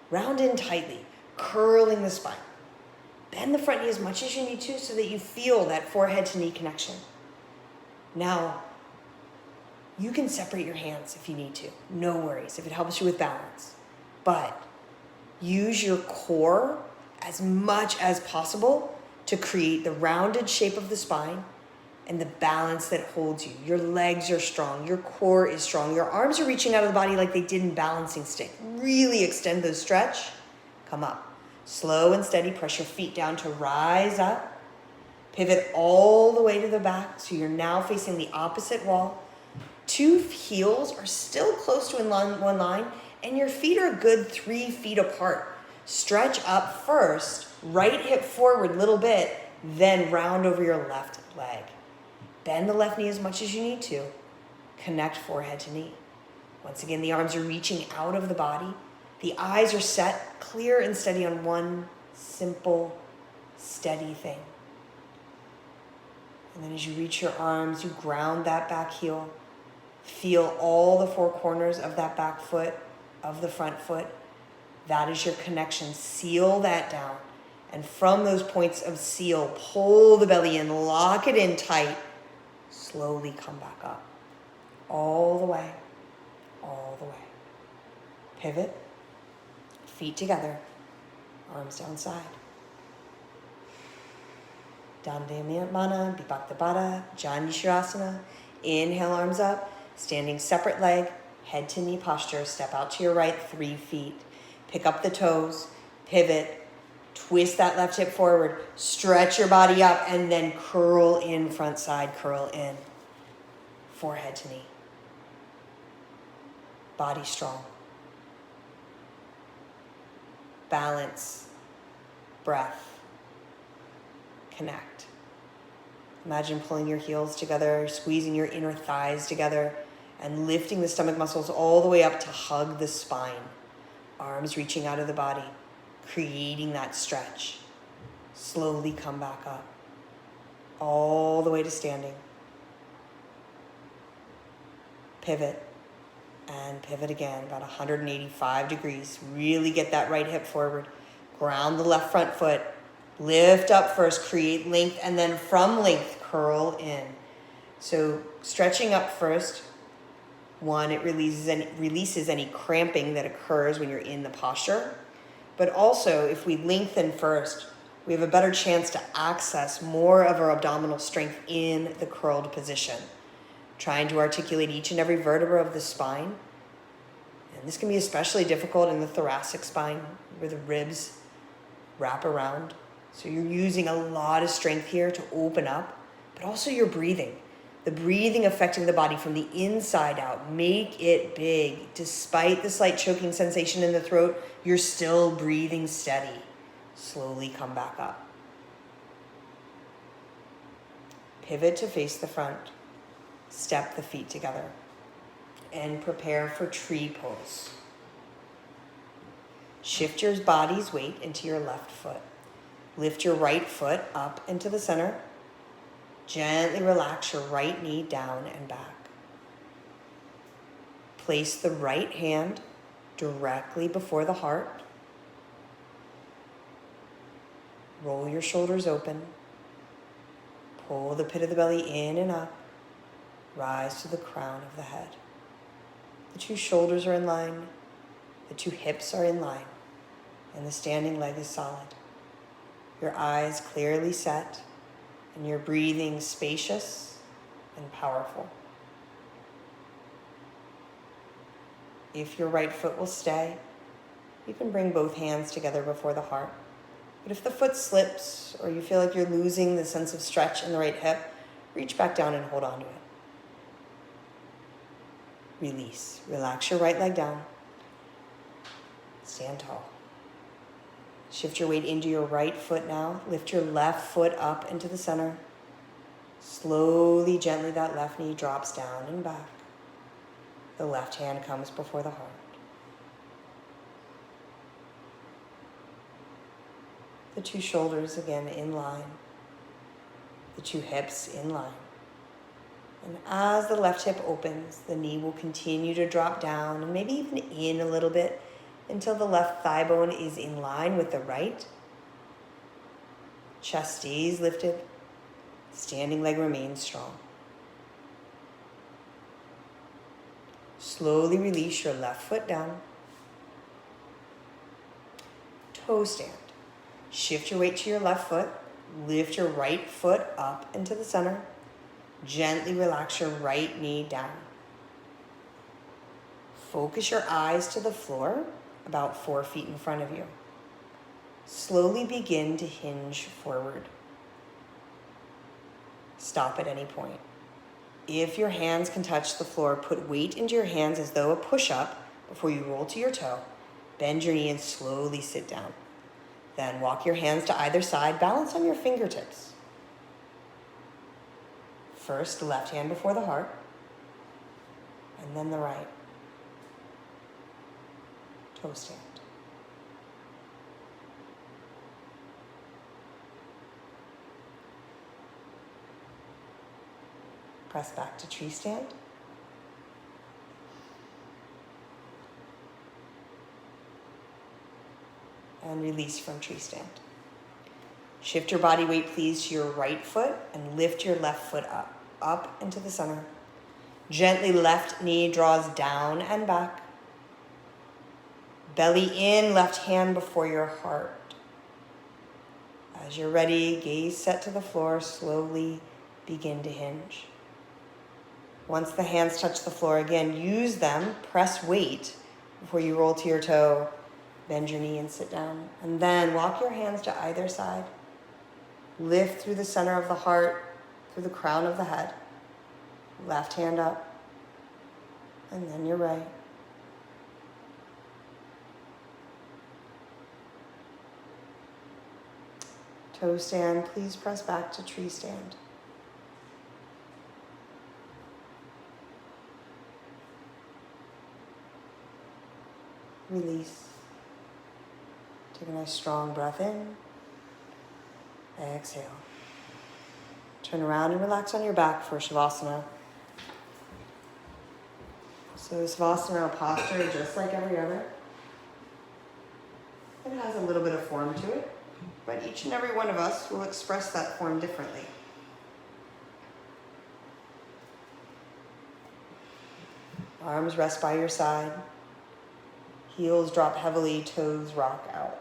Round in tightly, curling the spine. Bend the front knee as much as you need to so that you feel that forehead to knee connection. Now, you can separate your hands if you need to. No worries, if it helps you with balance. But use your core as much as possible to create the rounded shape of the spine and the balance that holds you. Your legs are strong, your core is strong, your arms are reaching out of the body like they did in balancing stick. Really extend those stretch. Come up. Slow and steady, press your feet down to rise up. Pivot all the way to the back, so you're now facing the opposite wall. 2 heels are still close to one line, and your feet are a good 3 feet apart. Stretch up first, right hip forward a little bit, then round over your left leg. Bend the left knee as much as you need to. Connect forehead to knee. Once again, the arms are reaching out of the body. The eyes are set, clear and steady on one simple, steady thing. And then as you reach your arms, you ground that back heel. Feel all the 4 corners of that back foot, of the front foot. That is your connection. Seal that down. And from those points of seal, pull the belly in, lock it in tight. Slowly come back up. All the way. All the way. Pivot. Feet together. Arms down side. Dandayamana, Bhaktabhata, Chandrasana. Inhale, arms up, standing separate leg, head to knee posture. Step out to your right, 3 feet. Pick up the toes, pivot, twist that left hip forward, stretch your body up, and then curl in, front side, curl in. Forehead to knee. Body strong. Balance, breath, connect. Imagine pulling your heels together, squeezing your inner thighs together, and lifting the stomach muscles all the way up to hug the spine. Arms reaching out of the body, creating that stretch. Slowly come back up, all the way to standing. Pivot, and pivot again, about 185 degrees. Really get that right hip forward. Ground the left front foot. Lift up first, create length, and then from length, curl in. So stretching up first. One, it releases any cramping that occurs when you're in the posture. But also, if we lengthen first, we have a better chance to access more of our abdominal strength in the curled position. Trying to articulate each and every vertebra of the spine. And this can be especially difficult in the thoracic spine, where the ribs wrap around. So you're using a lot of strength here to open up, but also your breathing. The breathing affecting the body from the inside out. Make it big. Despite the slight choking sensation in the throat, you're still breathing steady. Slowly come back up. Pivot to face the front. Step the feet together. And prepare for tree pose. Shift your body's weight into your left foot. Lift your right foot up into the center. Gently relax your right knee down and back. Place the right hand directly before the heart. Roll your shoulders open. Pull the pit of the belly in and up. Rise to the crown of the head. The 2 shoulders are in line. The 2 hips are in line. And the standing leg is solid. Your eyes clearly set. And your breathing spacious and powerful. If your right foot will stay, you can bring both hands together before the heart. But if the foot slips or you feel like you're losing the sense of stretch in the right hip, reach back down and hold on to it. Release. Relax your right leg down. Stand tall. Shift your weight into your right foot now. Lift your left foot up into the center. Slowly, gently, that left knee drops down and back. The left hand comes before the heart. The 2 shoulders again in line. The 2 hips in line. And as the left hip opens, the knee will continue to drop down and maybe even in a little bit until the left thigh bone is in line with the right. Chest stays lifted. Standing leg remains strong. Slowly release your left foot down. Toe stand. Shift your weight to your left foot. Lift your right foot up into the center. Gently relax your right knee down. Focus your eyes to the floor, about 4 feet in front of you. Slowly begin to hinge forward. Stop at any point. If your hands can touch the floor, put weight into your hands as though a push-up before you roll to your toe. Bend your knee and slowly sit down. Then walk your hands to either side, balance on your fingertips. First, the left hand before the heart, and then the right. Toe stand. Press back to tree stand. And release from tree stand. Shift your body weight, please, to your right foot and lift your left foot up into the center. Gently left knee draws down and back. Belly in, left hand before your heart. As you're ready, gaze set to the floor, slowly begin to hinge. Once the hands touch the floor again, use them, press weight before you roll to your toe, bend your knee and sit down. And then walk your hands to either side. Lift through the center of the heart, through the crown of the head. Left hand up, and then your right. Toe stand, please press back to tree stand. Release. Take a nice strong breath in. Exhale. Turn around and relax on your back for Shavasana. So Savasana posture, just like every other. It has a little bit of form to it, but each and every one of us will express that form differently. Arms rest by your side. Heels drop heavily, toes rock out.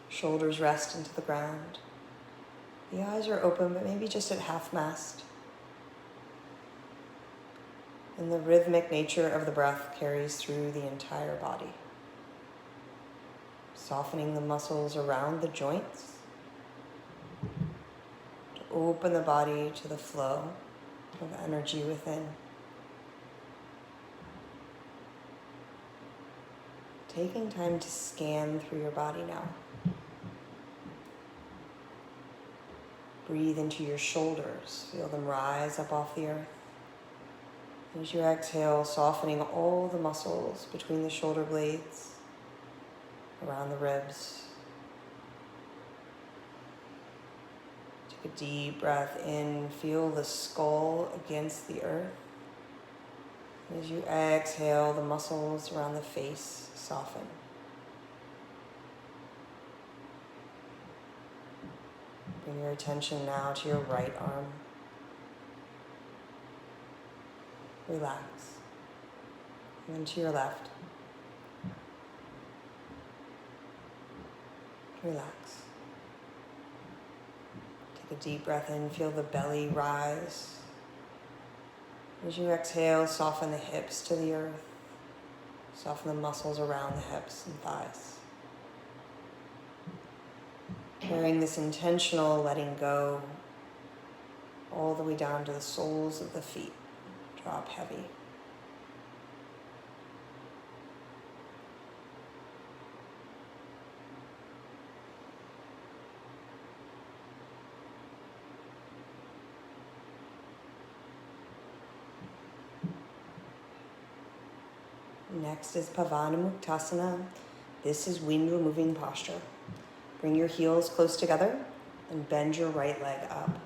Shoulders rest into the ground. The eyes are open, but maybe just at half mast. And the rhythmic nature of the breath carries through the entire body, softening the muscles around the joints to open the body to the flow of energy within. Taking time to scan through your body now. Breathe into your shoulders. Feel them rise up off the earth. As you exhale, softening all the muscles between the shoulder blades, around the ribs. Take a deep breath in. Feel the skull against the earth. As you exhale, the muscles around the face soften. Bring your attention now to your right arm. Relax. And then to your left. Relax. Take a deep breath in. Feel the belly rise. As you exhale, soften the hips to the earth. Soften the muscles around the hips and thighs. Carrying this intentional letting go all the way down to the soles of the feet. Drop heavy. Next is Pavano Tassimo. This is wind removing posture. Bring your heels close together and bend your right leg up.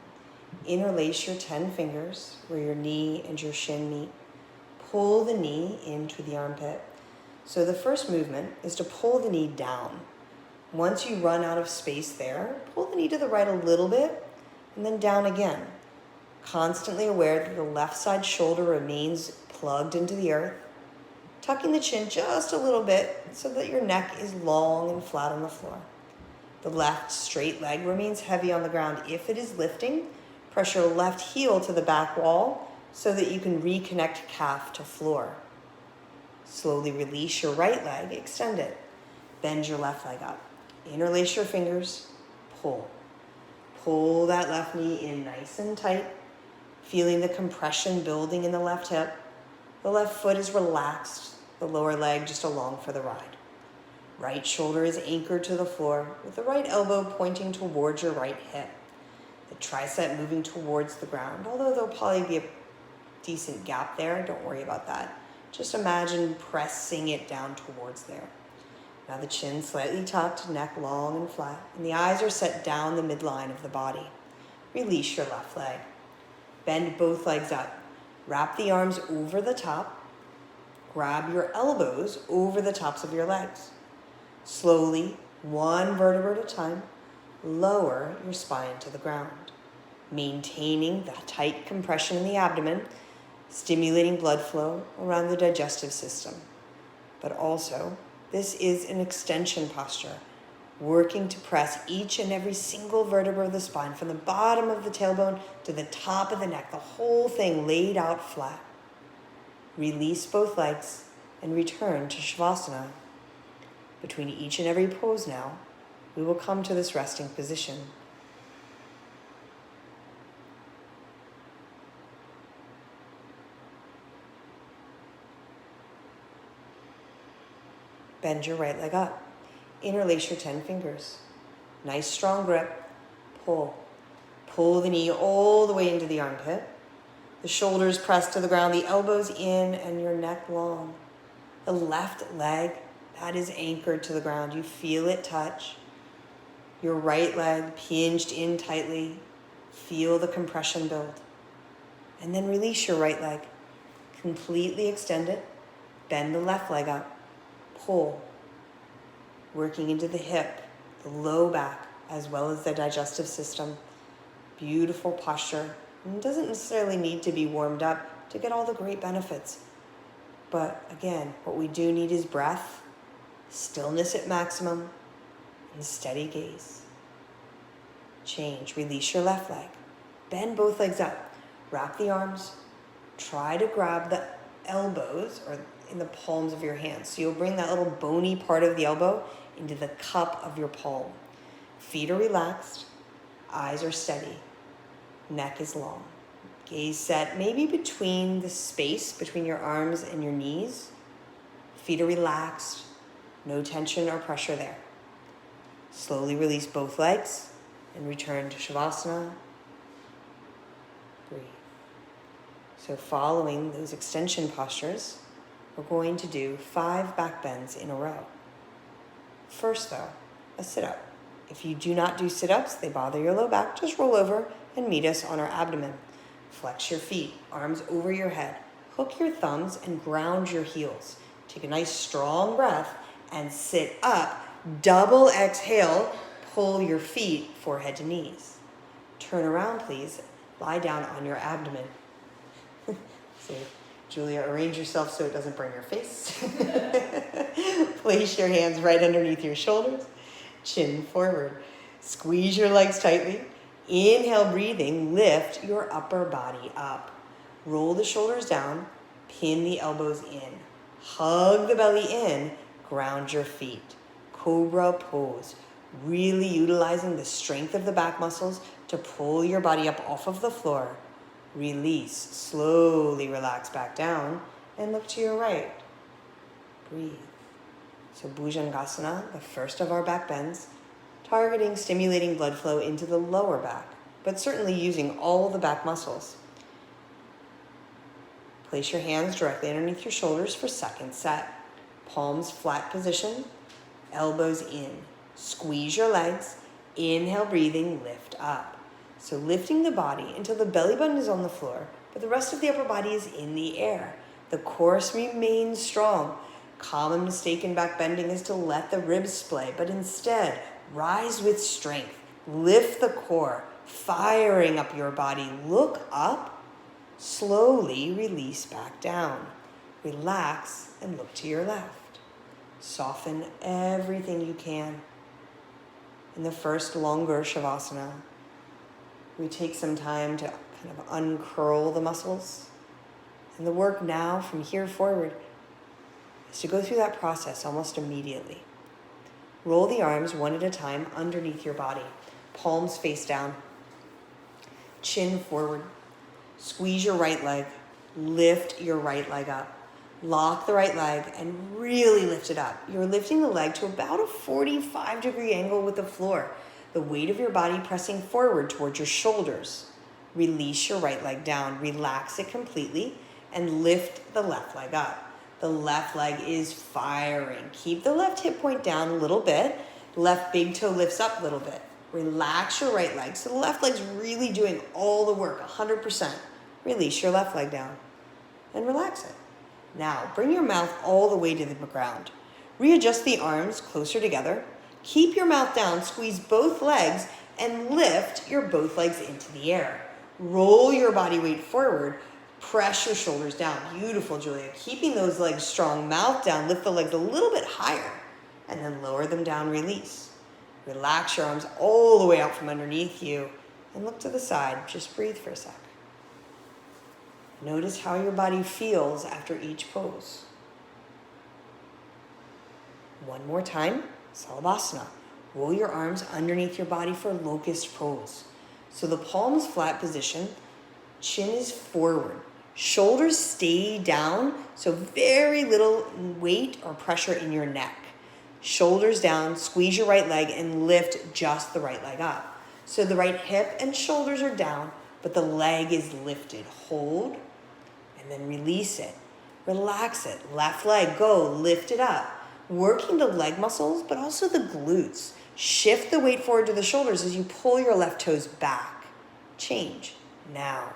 Interlace your 10 fingers where your knee and your shin meet. Pull the knee into the armpit. So the first movement is to pull the knee down. Once you run out of space there, pull the knee to the right a little bit and then down again. Constantly aware that the left side shoulder remains plugged into the earth. Tucking the chin just a little bit so that your neck is long and flat on the floor. The left straight leg remains heavy on the ground. If it is lifting, press your left heel to the back wall so that you can reconnect calf to floor. Slowly release your right leg, extend it. Bend your left leg up. Interlace your fingers, pull. Pull that left knee in nice and tight, feeling the compression building in the left hip. The left foot is relaxed, the lower leg just along for the ride. Right shoulder is anchored to the floor with the right elbow pointing towards your right hip. The tricep moving towards the ground, although there'll probably be a decent gap there. Don't worry about that. Just imagine pressing it down towards there. Now the chin slightly tucked, neck long and flat, and the eyes are set down the midline of the body. Release your left leg. Bend both legs up. Wrap the arms over the top. Grab your elbows over the tops of your legs. Slowly, one vertebra at a time, lower your spine to the ground, maintaining the tight compression in the abdomen, stimulating blood flow around the digestive system. But also, this is an extension posture. working to press each and every single vertebra of the spine from the bottom of the tailbone to the top of the neck, the whole thing laid out flat. Release both legs and return to Shavasana. Between each and every pose now, we will come to this resting position. Bend your right leg up. Interlace your 10 fingers. Nice strong grip. Pull. Pull the knee all the way into the armpit. The shoulders press to the ground, the elbows in, and your neck long. The left leg, that is anchored to the ground. You feel it touch. Your right leg pinched in tightly. Feel the compression build. And then release your right leg. Completely extend it. Bend the left leg up. Pull, working into the hip, the low back, as well as the digestive system. Beautiful posture. And it doesn't necessarily need to be warmed up to get all the great benefits. But again, what we do need is breath, stillness at maximum, and steady gaze. Change. Release your left leg. Bend both legs up. Wrap the arms. Try to grab the elbows or in the palms of your hands. So you'll bring that little bony part of the elbow into the cup of your palm. Feet are relaxed, eyes are steady, neck is long. Gaze set maybe between the space between your arms and your knees. Feet are relaxed, no tension or pressure there. Slowly release both legs and return to Shavasana. Breathe. So following those extension postures, we're going to do 5 back bends in a row. First though, a sit-up. If you do not do sit-ups, they bother your low back, just roll over and meet us on our abdomen. Flex your feet, arms over your head. Hook your thumbs and ground your heels. Take a nice strong breath and sit up. Double exhale, pull your feet forehead to knees. Turn around, please. Lie down on your abdomen. So, Julia, arrange yourself so it doesn't burn your face. Place your hands right underneath your shoulders. Chin forward. Squeeze your legs tightly. Inhale, breathing. Lift your upper body up. Roll the shoulders down. Pin the elbows in. Hug the belly in. Ground your feet. Cobra pose. Really utilizing the strength of the back muscles to pull your body up off of the floor. Release, slowly relax back down and look to your right. Breathe. So Bhujangasana, the first of our back bends, targeting stimulating blood flow into the lower back, but certainly using all the back muscles. Place your hands directly underneath your shoulders for second set. Palms flat position, elbows in. Squeeze your legs. Inhale, breathing, lift up. So lifting the body until the belly button is on the floor, but the rest of the upper body is in the air. The core remains strong. Common mistake in back bending is to let the ribs splay, but instead, rise with strength. Lift the core, firing up your body. Look up. Slowly release back down. Relax and look to your left. Soften everything you can. In the first longer Shavasana, we take some time to kind of uncurl the muscles. And the work now from here forward is to go through that process almost immediately. Roll the arms one at a time underneath your body. Palms face down. Chin forward. Squeeze your right leg. Lift your right leg up. Lock the right leg and really lift it up. You're lifting the leg to about a 45-degree angle with the floor. The weight of your body pressing forward towards your shoulders. Release your right leg down. Relax it completely and lift the left leg up. The left leg is firing. Keep the left hip point down a little bit. Left big toe lifts up a little bit. Relax your right leg. So the left leg's really doing all the work, 100%. Release your left leg down and relax it. Now, bring your mouth all the way to the ground. Readjust the arms closer together. Keep your mouth down, squeeze both legs, and lift your both legs into the air. Roll your body weight forward. Press your shoulders down. Beautiful, Julia. Keeping those legs strong, mouth down, lift the legs a little bit higher, and then lower them down, release. Relax your arms all the way out from underneath you and look to the side. Just breathe for a sec. Notice how your body feels after each pose. One more time, Savasana. Roll your arms underneath your body for locust pose. So the palms flat position, chin is forward. Shoulders stay down, so very little weight or pressure in your neck. Shoulders down, squeeze your right leg and lift just the right leg up. So the right hip and shoulders are down, but the leg is lifted. Hold, and then release it. Relax it. Left leg, go, lift it up. Working the leg muscles, but also the glutes. Shift the weight forward to the shoulders as you pull your left toes back. Change. Now,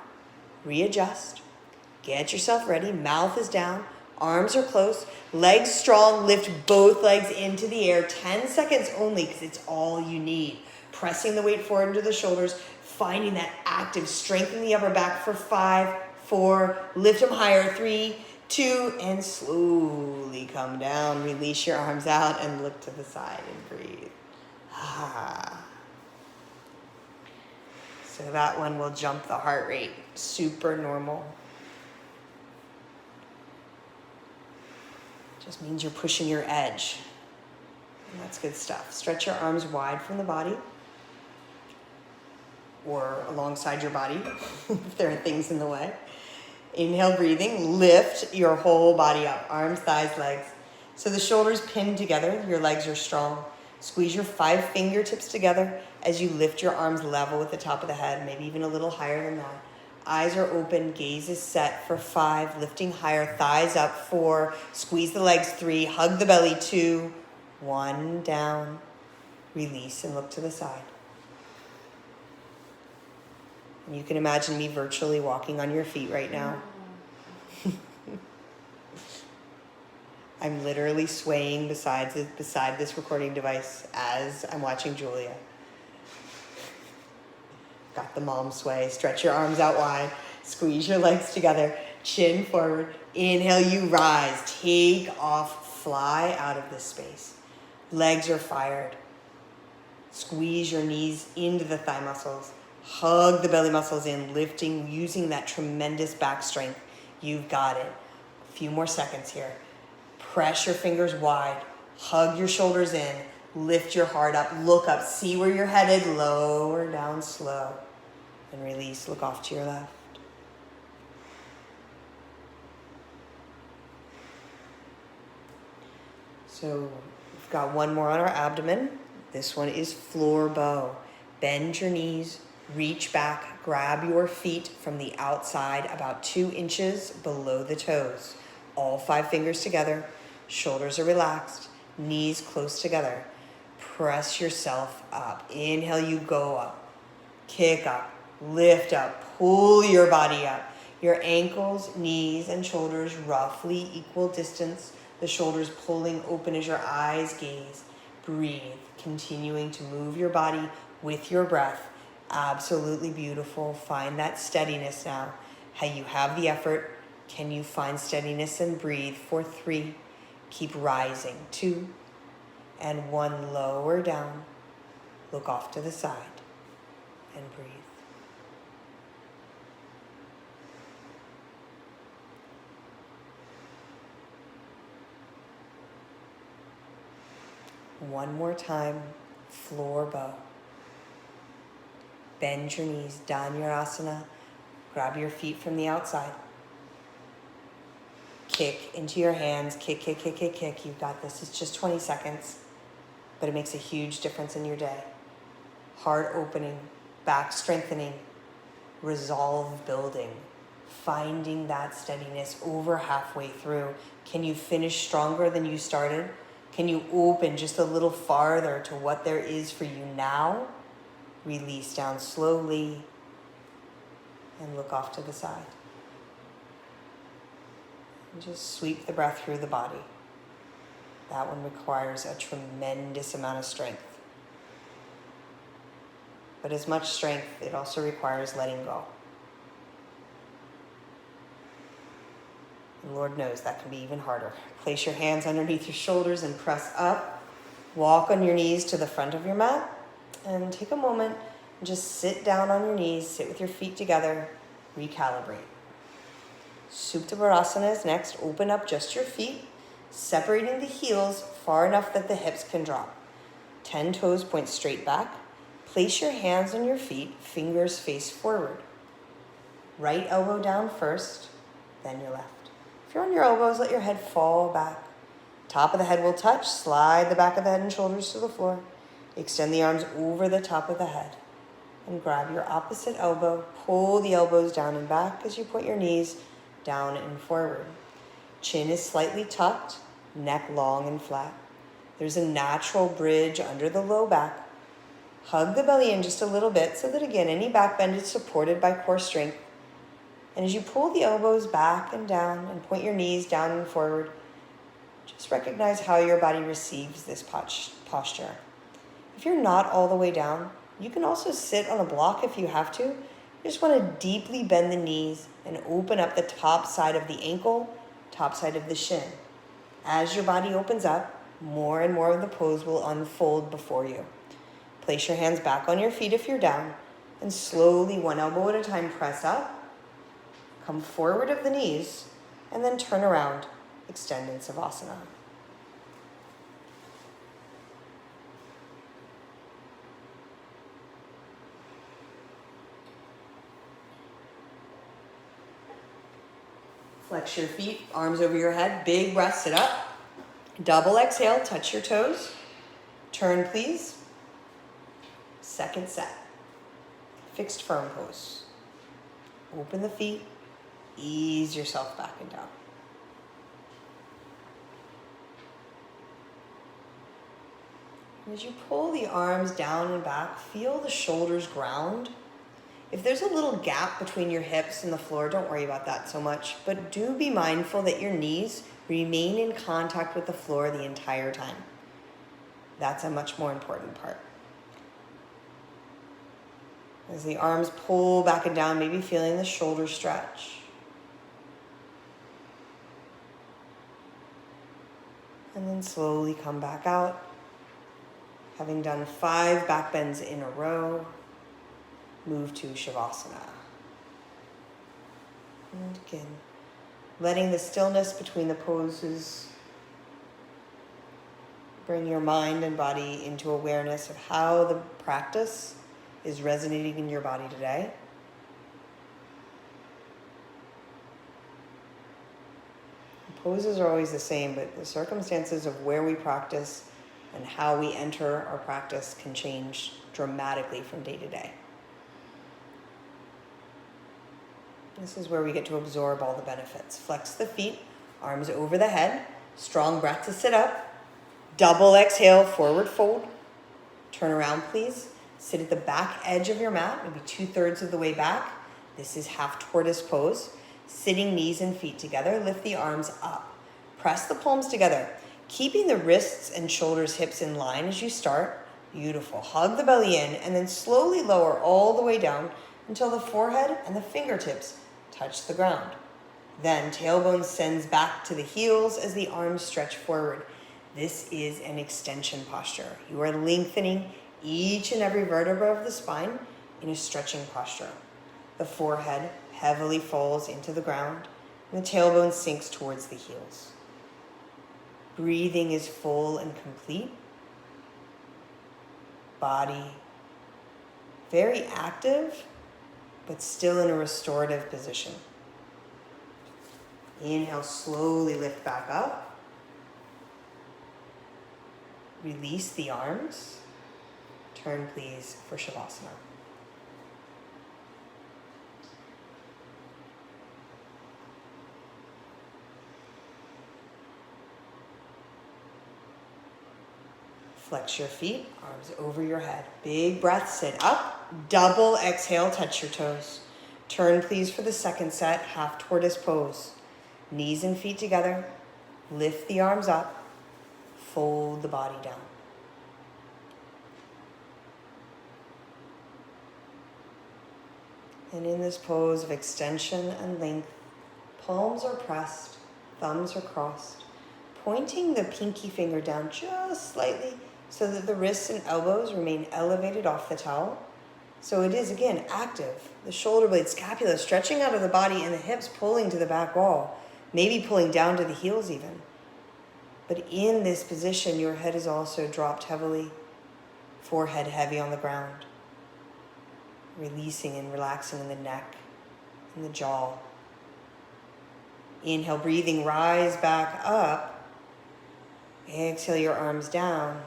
readjust. Get yourself ready. Mouth is down. Arms are close. Legs strong. Lift both legs into the air. 10 seconds only because it's all you need. Pressing the weight forward into the shoulders. Finding that active strength in the upper back for 5, 4. Lift them higher. 3, 2, and slowly come down. Release your arms out and look to the side and breathe. So that one will jump the heart rate. Super normal. Just means you're pushing your edge. And that's good stuff. Stretch your arms wide from the body or alongside your body if there are things in the way. Inhale, breathing. Lift your whole body up. Arms, thighs, legs. So the shoulders pinned together. Your legs are strong. Squeeze your 5 fingertips together as you lift your arms level with the top of the head, maybe even a little higher than that. Eyes are open, gaze is set for 5, lifting higher, thighs up 4, squeeze the legs 3, hug the belly 2, 1, down, release and look to the side. And you can imagine me virtually walking on your feet right now. I'm literally swaying beside this recording device as I'm watching Julia. Got the mom sway. Stretch your arms out wide. Squeeze your legs together. Chin forward. Inhale, you rise. Take off. Fly out of this space. Legs are fired. Squeeze your knees into the thigh muscles. Hug the belly muscles in, lifting, using that tremendous back strength. You've got it. A few more seconds here. Press your fingers wide. Hug your shoulders in. Lift your heart up. Look up. See where you're headed. Lower down slow. And release. Look off to your left. So we've got one more on our abdomen. This one is floor bow. Bend your knees. Reach back. Grab your feet from the outside about 2 inches below the toes. All 5 fingers together. Shoulders are relaxed. Knees close together. Press yourself up. Inhale, you go up. Kick up. Lift up. Pull your body up. Your ankles, knees, and shoulders roughly equal distance. The shoulders pulling open as your eyes gaze. Breathe. Continuing to move your body with your breath. Absolutely beautiful. Find that steadiness now. How you have the effort. Can you find steadiness and breathe for 3? Keep rising. 2. And 1, lower down. Look off to the side and breathe. One more time, floor bow. Bend your knees, Dhanurasana. Grab your feet from the outside. Kick into your hands, kick, kick, kick, kick, kick. You've got this. It's just 20 seconds, but it makes a huge difference in your day. Heart opening, back strengthening, resolve building, finding that steadiness over halfway through. Can you finish stronger than you started? Can you open just a little farther to what there is for you now? Release down slowly and look off to the side. And just sweep the breath through the body. That one requires a tremendous amount of strength. But as much strength, it also requires letting go. And Lord knows that can be even harder. Place your hands underneath your shoulders and press up. Walk on your knees to the front of your mat and take a moment and just sit down on your knees, sit with your feet together, recalibrate. Supta Parasana is next. Open up just your feet, separating the heels far enough that the hips can drop. 10 toes point straight back. Place your hands on your feet, fingers face forward. Right elbow down first, then your left. If you're on your elbows, let your head fall back. Top of the head will touch. Slide the back of the head and shoulders to the floor. Extend the arms over the top of the head. And grab your opposite elbow. Pull the elbows down and back as you point your knees down and forward. Chin is slightly tucked, neck long and flat. There's a natural bridge under the low back. Hug the belly in just a little bit so that, again, any back bend is supported by core strength. And as you pull the elbows back and down and point your knees down and forward, just recognize how your body receives this posture. If you're not all the way down, you can also sit on a block if you have to. You just want to deeply bend the knees and open up the top side of the ankle, top side of the shin. As your body opens up, more and more of the pose will unfold before you. Place your hands back on your feet if you're down, and slowly, one elbow at a time, press up. Come forward of the knees, and then turn around, extend in Savasana. Flex your feet, arms over your head, big breath, sit up. Double exhale, touch your toes. Turn, please. Second set. Fixed firm pose. Open the feet, ease yourself back and down. And as you pull the arms down and back, feel the shoulders ground. If there's a little gap between your hips and the floor, don't worry about that so much, but do be mindful that your knees remain in contact with the floor the entire time. That's a much more important part. As the arms pull back and down, maybe feeling the shoulders stretch. And then slowly come back out. Having done 5 back bends in a row, move to Shavasana. And again, letting the stillness between the poses bring your mind and body into awareness of how the practice is resonating in your body today. The poses are always the same, but the circumstances of where we practice and how we enter our practice can change dramatically from day to day. This is where we get to absorb all the benefits. Flex the feet, arms over the head, strong breath to sit up. Double exhale, forward fold. Turn around, please. Sit at the back edge of your mat, maybe 2/3 of the way back. This is half tortoise pose. Sitting knees and feet together, lift the arms up. Press the palms together, keeping the wrists and shoulders, hips in line as you start. Beautiful. Hug the belly in and then slowly lower all the way down until the forehead and the fingertips touch the ground. Then tailbone sends back to the heels as the arms stretch forward. This is an extension posture. You are lengthening each and every vertebra of the spine in a stretching posture. The forehead heavily falls into the ground and the tailbone sinks towards the heels. Breathing is full and complete. Body very active, but still in a restorative position. Inhale, slowly lift back up. Release the arms. Turn, please, for Shavasana. Flex your feet, arms over your head. Big breath, sit up. Double exhale, touch your toes. Turn, please, for the second set, half tortoise pose. Knees and feet together. Lift the arms up. Fold the body down. And in this pose of extension and length, palms are pressed, thumbs are crossed, pointing the pinky finger down just slightly so that the wrists and elbows remain elevated off the towel. So it is, again, active. The shoulder blade, scapula stretching out of the body and the hips pulling to the back wall, maybe pulling down to the heels even. But in this position, your head is also dropped heavily, forehead heavy on the ground, releasing and relaxing in the neck and the jaw. Inhale, breathing, rise back up. Exhale your arms down.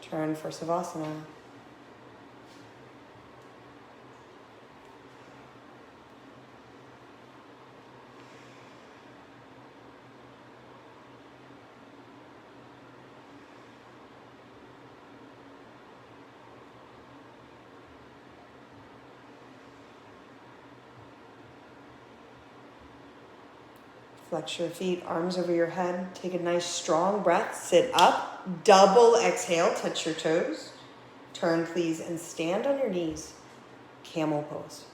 Turn for Savasana. Flex your feet, arms over your head. Take a nice strong breath. Sit up. Double exhale. Touch your toes. Turn, please, and stand on your knees. Camel pose.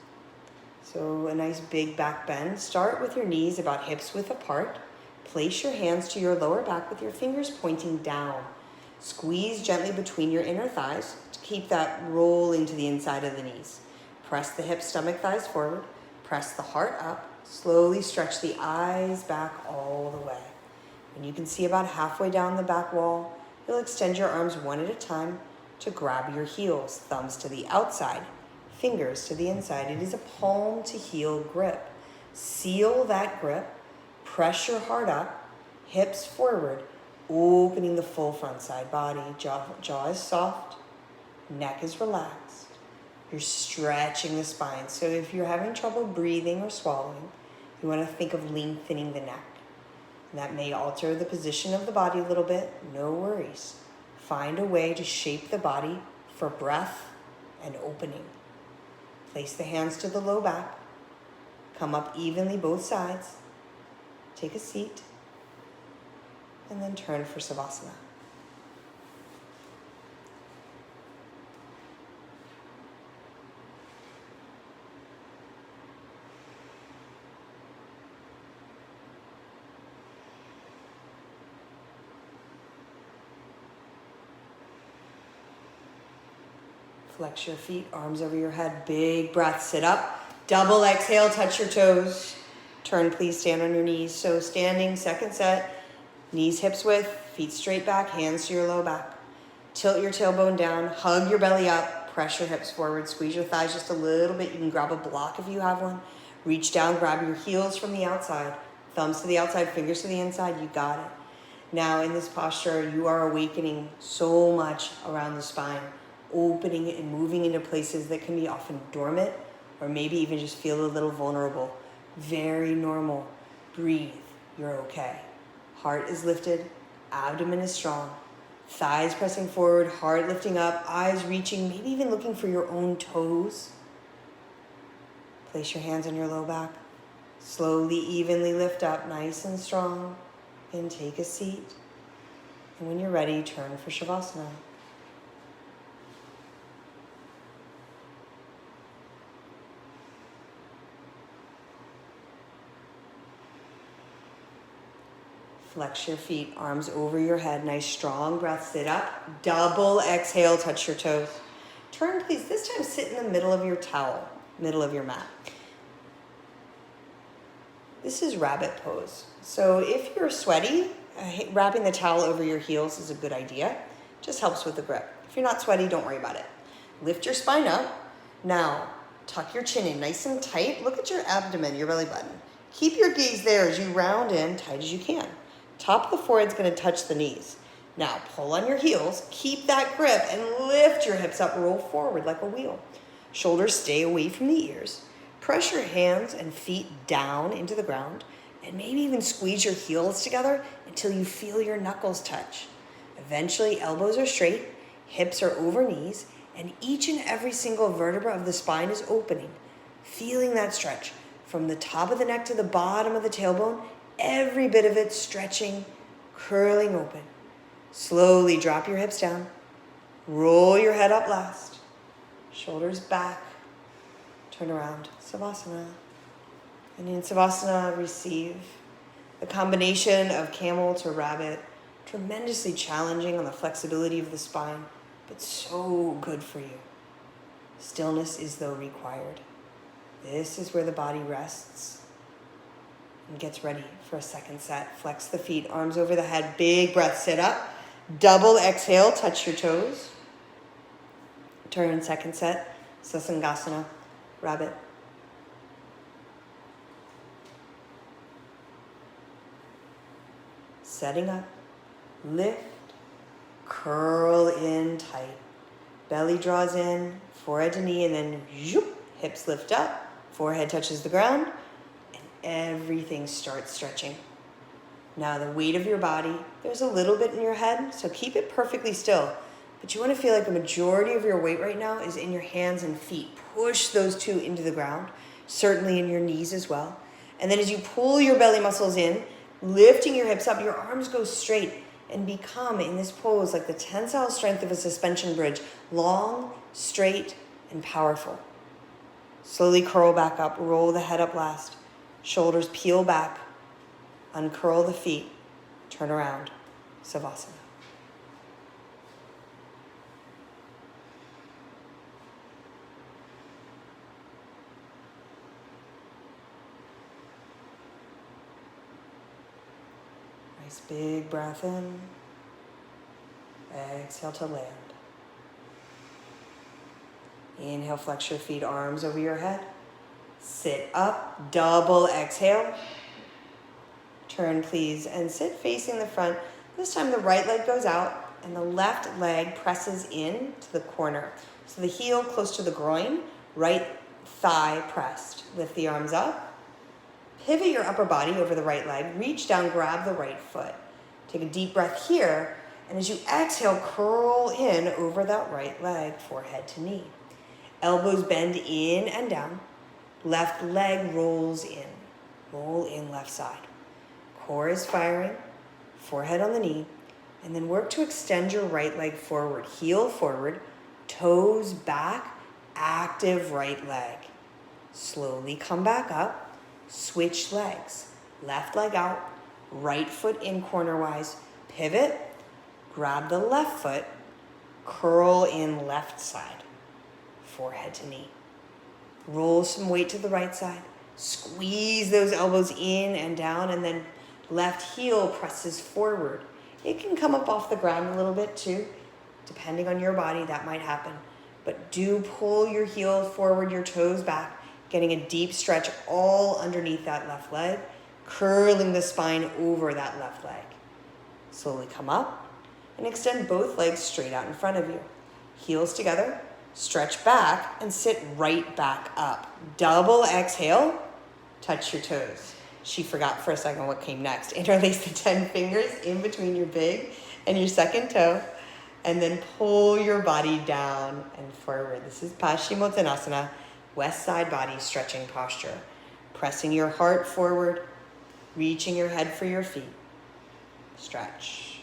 So a nice big back bend. Start with your knees about hips width apart. Place your hands to your lower back with your fingers pointing down. Squeeze gently between your inner thighs to keep that rolling to the inside of the knees. Press the hips, stomach, thighs forward. Press the heart up. Slowly stretch the eyes back all the way. When you can see about halfway down the back wall, you'll extend your arms one at a time to grab your heels, thumbs to the outside, fingers to the inside. It is a palm to heel grip. Seal that grip, press your heart up, hips forward, opening the full front side body. Jaw is soft, neck is relaxed. You're stretching the spine. So if you're having trouble breathing or swallowing, you want to think of lengthening the neck. And that may alter the position of the body a little bit. No worries. Find a way to shape the body for breath and opening. Place the hands to the low back. Come up evenly both sides. Take a seat. And then turn for Savasana. Flex your feet, arms over your head, big breath, sit up. Double exhale, touch your toes. Turn, please, stand on your knees. So standing, second set, knees hips width, feet straight back, hands to your low back. Tilt your tailbone down, hug your belly up, press your hips forward, squeeze your thighs just a little bit. You can grab a block if you have one. Reach down, grab your heels from the outside, thumbs to the outside, fingers to the inside, you got it. Now in this posture, you are awakening so much around the spine, opening and moving into places that can be often dormant or maybe even just feel a little vulnerable. Very normal. Breathe. You're okay. Heart is lifted. Abdomen is strong. Thighs pressing forward. Heart lifting up. Eyes reaching. Maybe even looking for your own toes. Place your hands on your low back. Slowly, evenly lift up. Nice and strong. And take a seat. And when you're ready, turn for Shavasana. Flex your feet, arms over your head. Nice strong breath, sit up. Double exhale, touch your toes. Turn, please. This time sit in the middle of your towel, middle of your mat. This is rabbit pose. So if you're sweaty, wrapping the towel over your heels is a good idea. Just helps with the grip. If you're not sweaty, don't worry about it. Lift your spine up. Now, tuck your chin in nice and tight. Look at your abdomen, your belly button. Keep your gaze there as you round in tight as you can. Top of the forehead's going to touch the knees. Now, pull on your heels, keep that grip, and lift your hips up, roll forward like a wheel. Shoulders stay away from the ears. Press your hands and feet down into the ground, and maybe even squeeze your heels together until you feel your knuckles touch. Eventually, elbows are straight, hips are over knees, and each and every single vertebra of the spine is opening. Feeling that stretch from the top of the neck to the bottom of the tailbone, every bit of it stretching, curling open. Slowly drop your hips down. Roll your head up last. Shoulders back. Turn around. Savasana. And in Savasana, receive the combination of camel to rabbit Tremendously challenging on the flexibility of the spine, but so good for you. Stillness is though required. This is where the body rests and gets ready for a second set. Flex the feet, arms over the head, big breath, sit up. Double exhale, touch your toes. Turn, second set, Sasangasana, rabbit. Setting up, lift, curl in tight. Belly draws in, forehead to knee, and then zoop, hips lift up, forehead touches the ground, and everything starts stretching. Now the weight of your body, there's a little bit in your head, so keep it perfectly still. But you want to feel like the majority of your weight right now is in your hands and feet. Push those two into the ground, certainly in your knees as well. And then as you pull your belly muscles in, lifting your hips up, your arms go straight and become in this pose like the tensile strength of a suspension bridge, long, straight, and powerful. Slowly curl back up, roll the head up last. Shoulders peel back, uncurl the feet, turn around, Savasana. Nice big breath in. Exhale to land. Inhale, flex your feet, arms over your head. Sit up, double exhale. Turn, please, and sit facing the front. This time the right leg goes out and the left leg presses in to the corner. So the heel close to the groin, right thigh pressed. Lift the arms up. Pivot your upper body over the right leg. Reach down, grab the right foot. Take a deep breath here. And as you exhale, curl in over that right leg, forehead to knee. Elbows bend in and down. Left leg rolls in. Roll in left side. Core is firing. Forehead on the knee. And then work to extend your right leg forward. Heel forward. Toes back. Active right leg. Slowly come back up. Switch legs. Left leg out. Right foot in cornerwise. Pivot. Grab the left foot. Curl in left side. Forehead to knee. Roll some weight to the right side. Squeeze those elbows in and down, and then left heel presses forward. It can come up off the ground a little bit too. Depending on your body, that might happen. But do pull your heel forward, your toes back, getting a deep stretch all underneath that left leg, curling the spine over that left leg. Slowly come up and extend both legs straight out in front of you. Heels together, stretch back and sit right back up. Double exhale, touch your toes. She forgot for a second what came next. Interlace the 10 fingers in between your big and your second toe, and then pull your body down and forward. This is Paschimottanasana, west side body stretching posture. Pressing your heart forward, reaching your head for your feet. Stretch.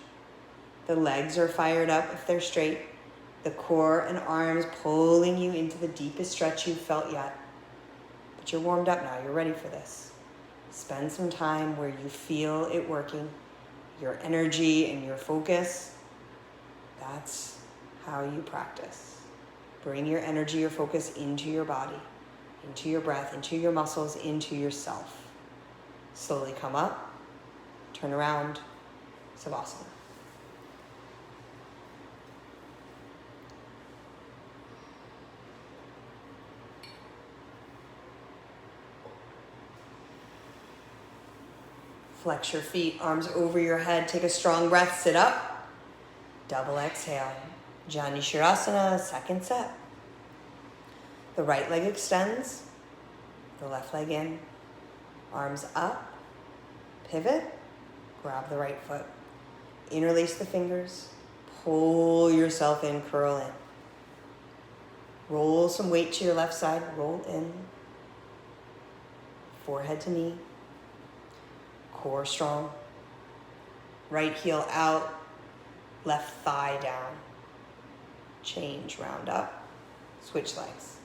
The legs are fired up if they're straight. The core and arms pulling you into the deepest stretch you've felt yet. But you're warmed up now. You're ready for this. Spend some time where you feel it working. Your energy and your focus. That's how you practice. Bring your energy, your focus into your body, into your breath, into your muscles, into yourself. Slowly come up, turn around, Savasana. Flex your feet, arms over your head. Take a strong breath, sit up. Double exhale. Chandrasana, second set. The right leg extends, the left leg in. Arms up, pivot, grab the right foot. Interlace the fingers, pull yourself in, curl in. Roll some weight to your left side, roll in. Forehead to knee. Core strong. Right heel out, left thigh down. Change, round up, switch legs.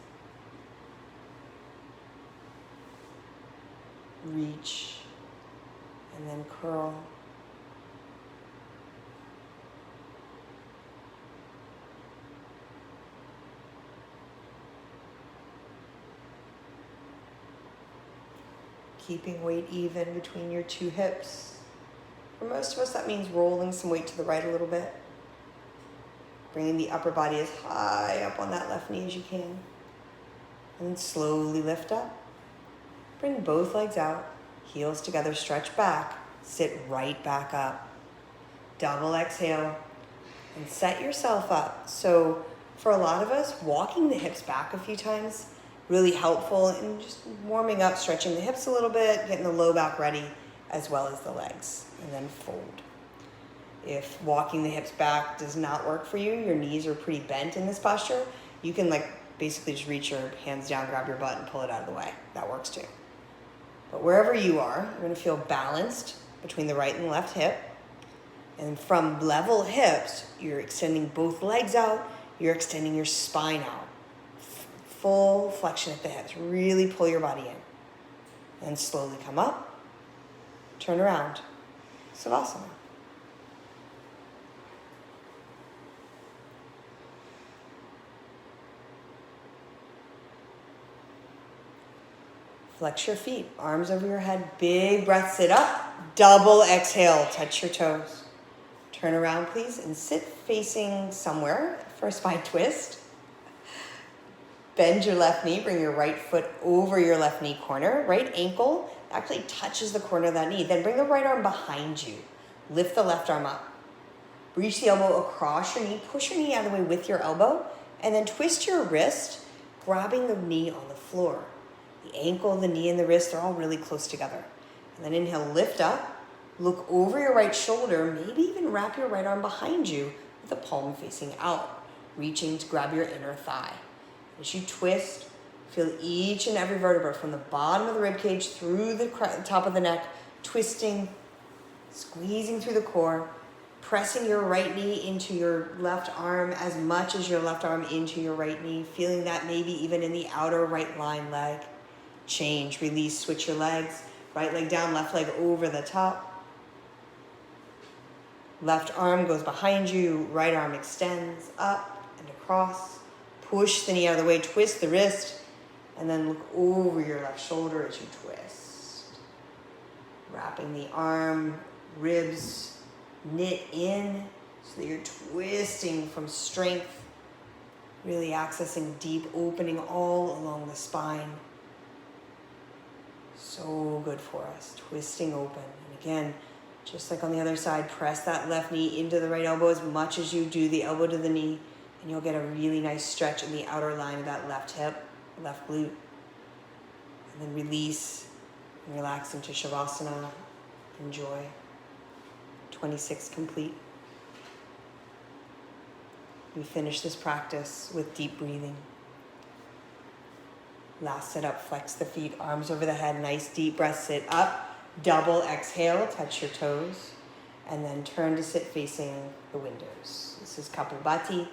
Reach, and then curl. keeping weight even between your two hips. For most of us, that means rolling some weight to the right a little bit. Bringing the upper body as high up on that left knee as you can. And then slowly lift up. Bring both legs out, heels together, stretch back, sit right back up. Double exhale, and set yourself up. So for a lot of us, walking the hips back a few times, really helpful in just warming up, stretching the hips a little bit, getting the low back ready, as well as the legs, and then fold. If walking the hips back does not work for you, your knees are pretty bent in this posture, you can basically just reach your hands down, grab your butt, and pull it out of the way. That works too. But wherever you are, you're going to feel balanced between the right and left hip. And from level hips, you're extending both legs out, you're extending your spine out. Full flexion at the hips. Really pull your body in. And slowly come up, turn around. Savasana. Flex your feet, arms over your head, big breath, sit up, double exhale, touch your toes. Turn around, please, and sit facing somewhere for a spine twist. Bend your left knee, bring your right foot over your left knee corner. Right ankle actually touches the corner of that knee. Then bring the right arm behind you. Lift the left arm up. Reach the elbow across your knee, push your knee out of the way with your elbow, and then twist your wrist, grabbing the knee on the floor. The ankle, the knee, and the wrist are all really close together. And then inhale, lift up, look over your right shoulder, maybe even wrap your right arm behind you with the palm facing out, reaching to grab your inner thigh. As you twist, feel each and every vertebra from the bottom of the rib cage through the top of the neck, twisting, squeezing through the core, pressing your right knee into your left arm as much as your left arm into your right knee, feeling that maybe even in the outer right line leg. Change, release, switch your legs. Right leg down, left leg over the top. Left arm goes behind you, right arm extends up and across. Push the knee out of the way, twist the wrist, and then look over your left shoulder as you twist. Wrapping the arm, ribs knit in so that you're twisting from strength, really accessing deep opening all along the spine. So good for us, twisting open. And again, just like on the other side, press that left knee into the right elbow as much as you do the elbow to the knee, and you'll get a really nice stretch in the outer line of that left hip, left glute. And then release and relax into Shavasana. Enjoy. 26 complete. We finish this practice with deep breathing. Last sit up, flex the feet, arms over the head, nice deep breath, sit up, double exhale, touch your toes, and then turn to sit facing the windows. This is Kapalabhati.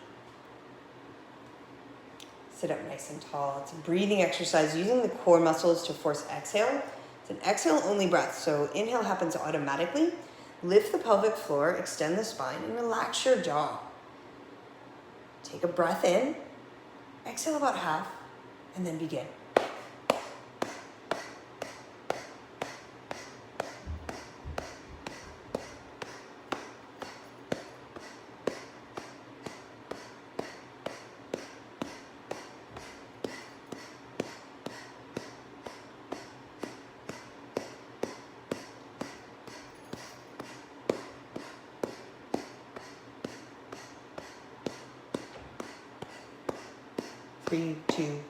Sit up nice and tall. It's a breathing exercise using the core muscles to force exhale. It's an exhale only breath, so inhale happens automatically. Lift the pelvic floor, extend the spine, and relax your jaw. Take a breath in, exhale about half, and then begin. 3, 2, 1.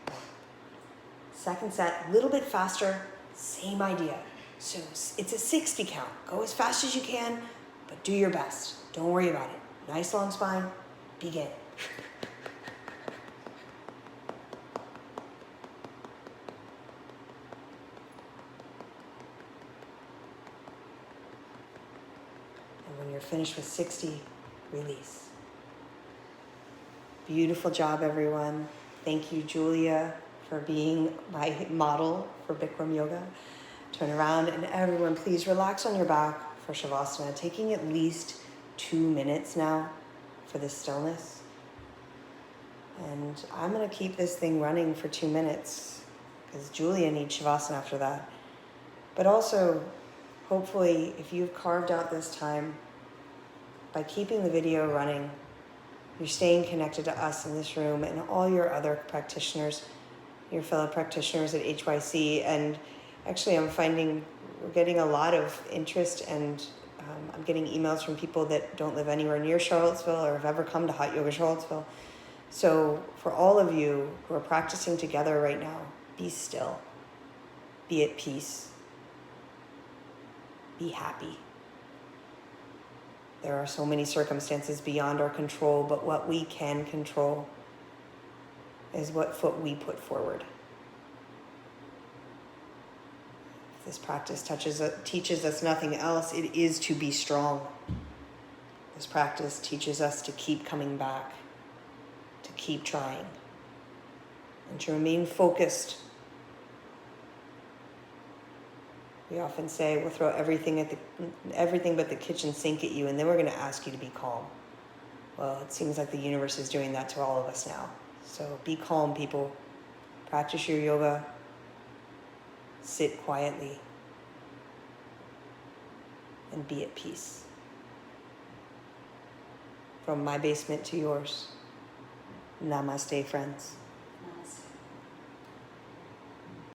Second set, a little bit faster, same idea. So it's a 60 count. Go as fast as you can, but do your best. Don't worry about it. Nice long spine, begin. And when you're finished with 60, release. Beautiful job, everyone. Thank you, Julia, for being my model for Bikram yoga. Turn around, and everyone, please relax on your back for Shavasana, taking at least 2 minutes now for this stillness. And I'm going to keep this thing running for 2 minutes because Julia needs Shavasana after that. But also, hopefully, if you've carved out this time, by keeping the video running, you're staying connected to us in this room and all your other practitioners, your fellow practitioners at HYC. And actually, I'm finding we're getting a lot of interest, and I'm getting emails from people that don't live anywhere near Charlottesville or have ever come to Hot Yoga Charlottesville. So for all of you who are practicing together right now, be still, be at peace, be happy. There are so many circumstances beyond our control, but what we can control is what foot we put forward. If this practice teaches us nothing else, it is to be strong. This practice teaches us to keep coming back, to keep trying, and to remain focused. We often say we'll throw everything but the kitchen sink at you, and then we're going to ask you to be calm. Well, it seems like the universe is doing that to all of us now. So be calm, people. Practice your yoga. Sit quietly. And be at peace. From my basement to yours. Namaste, friends.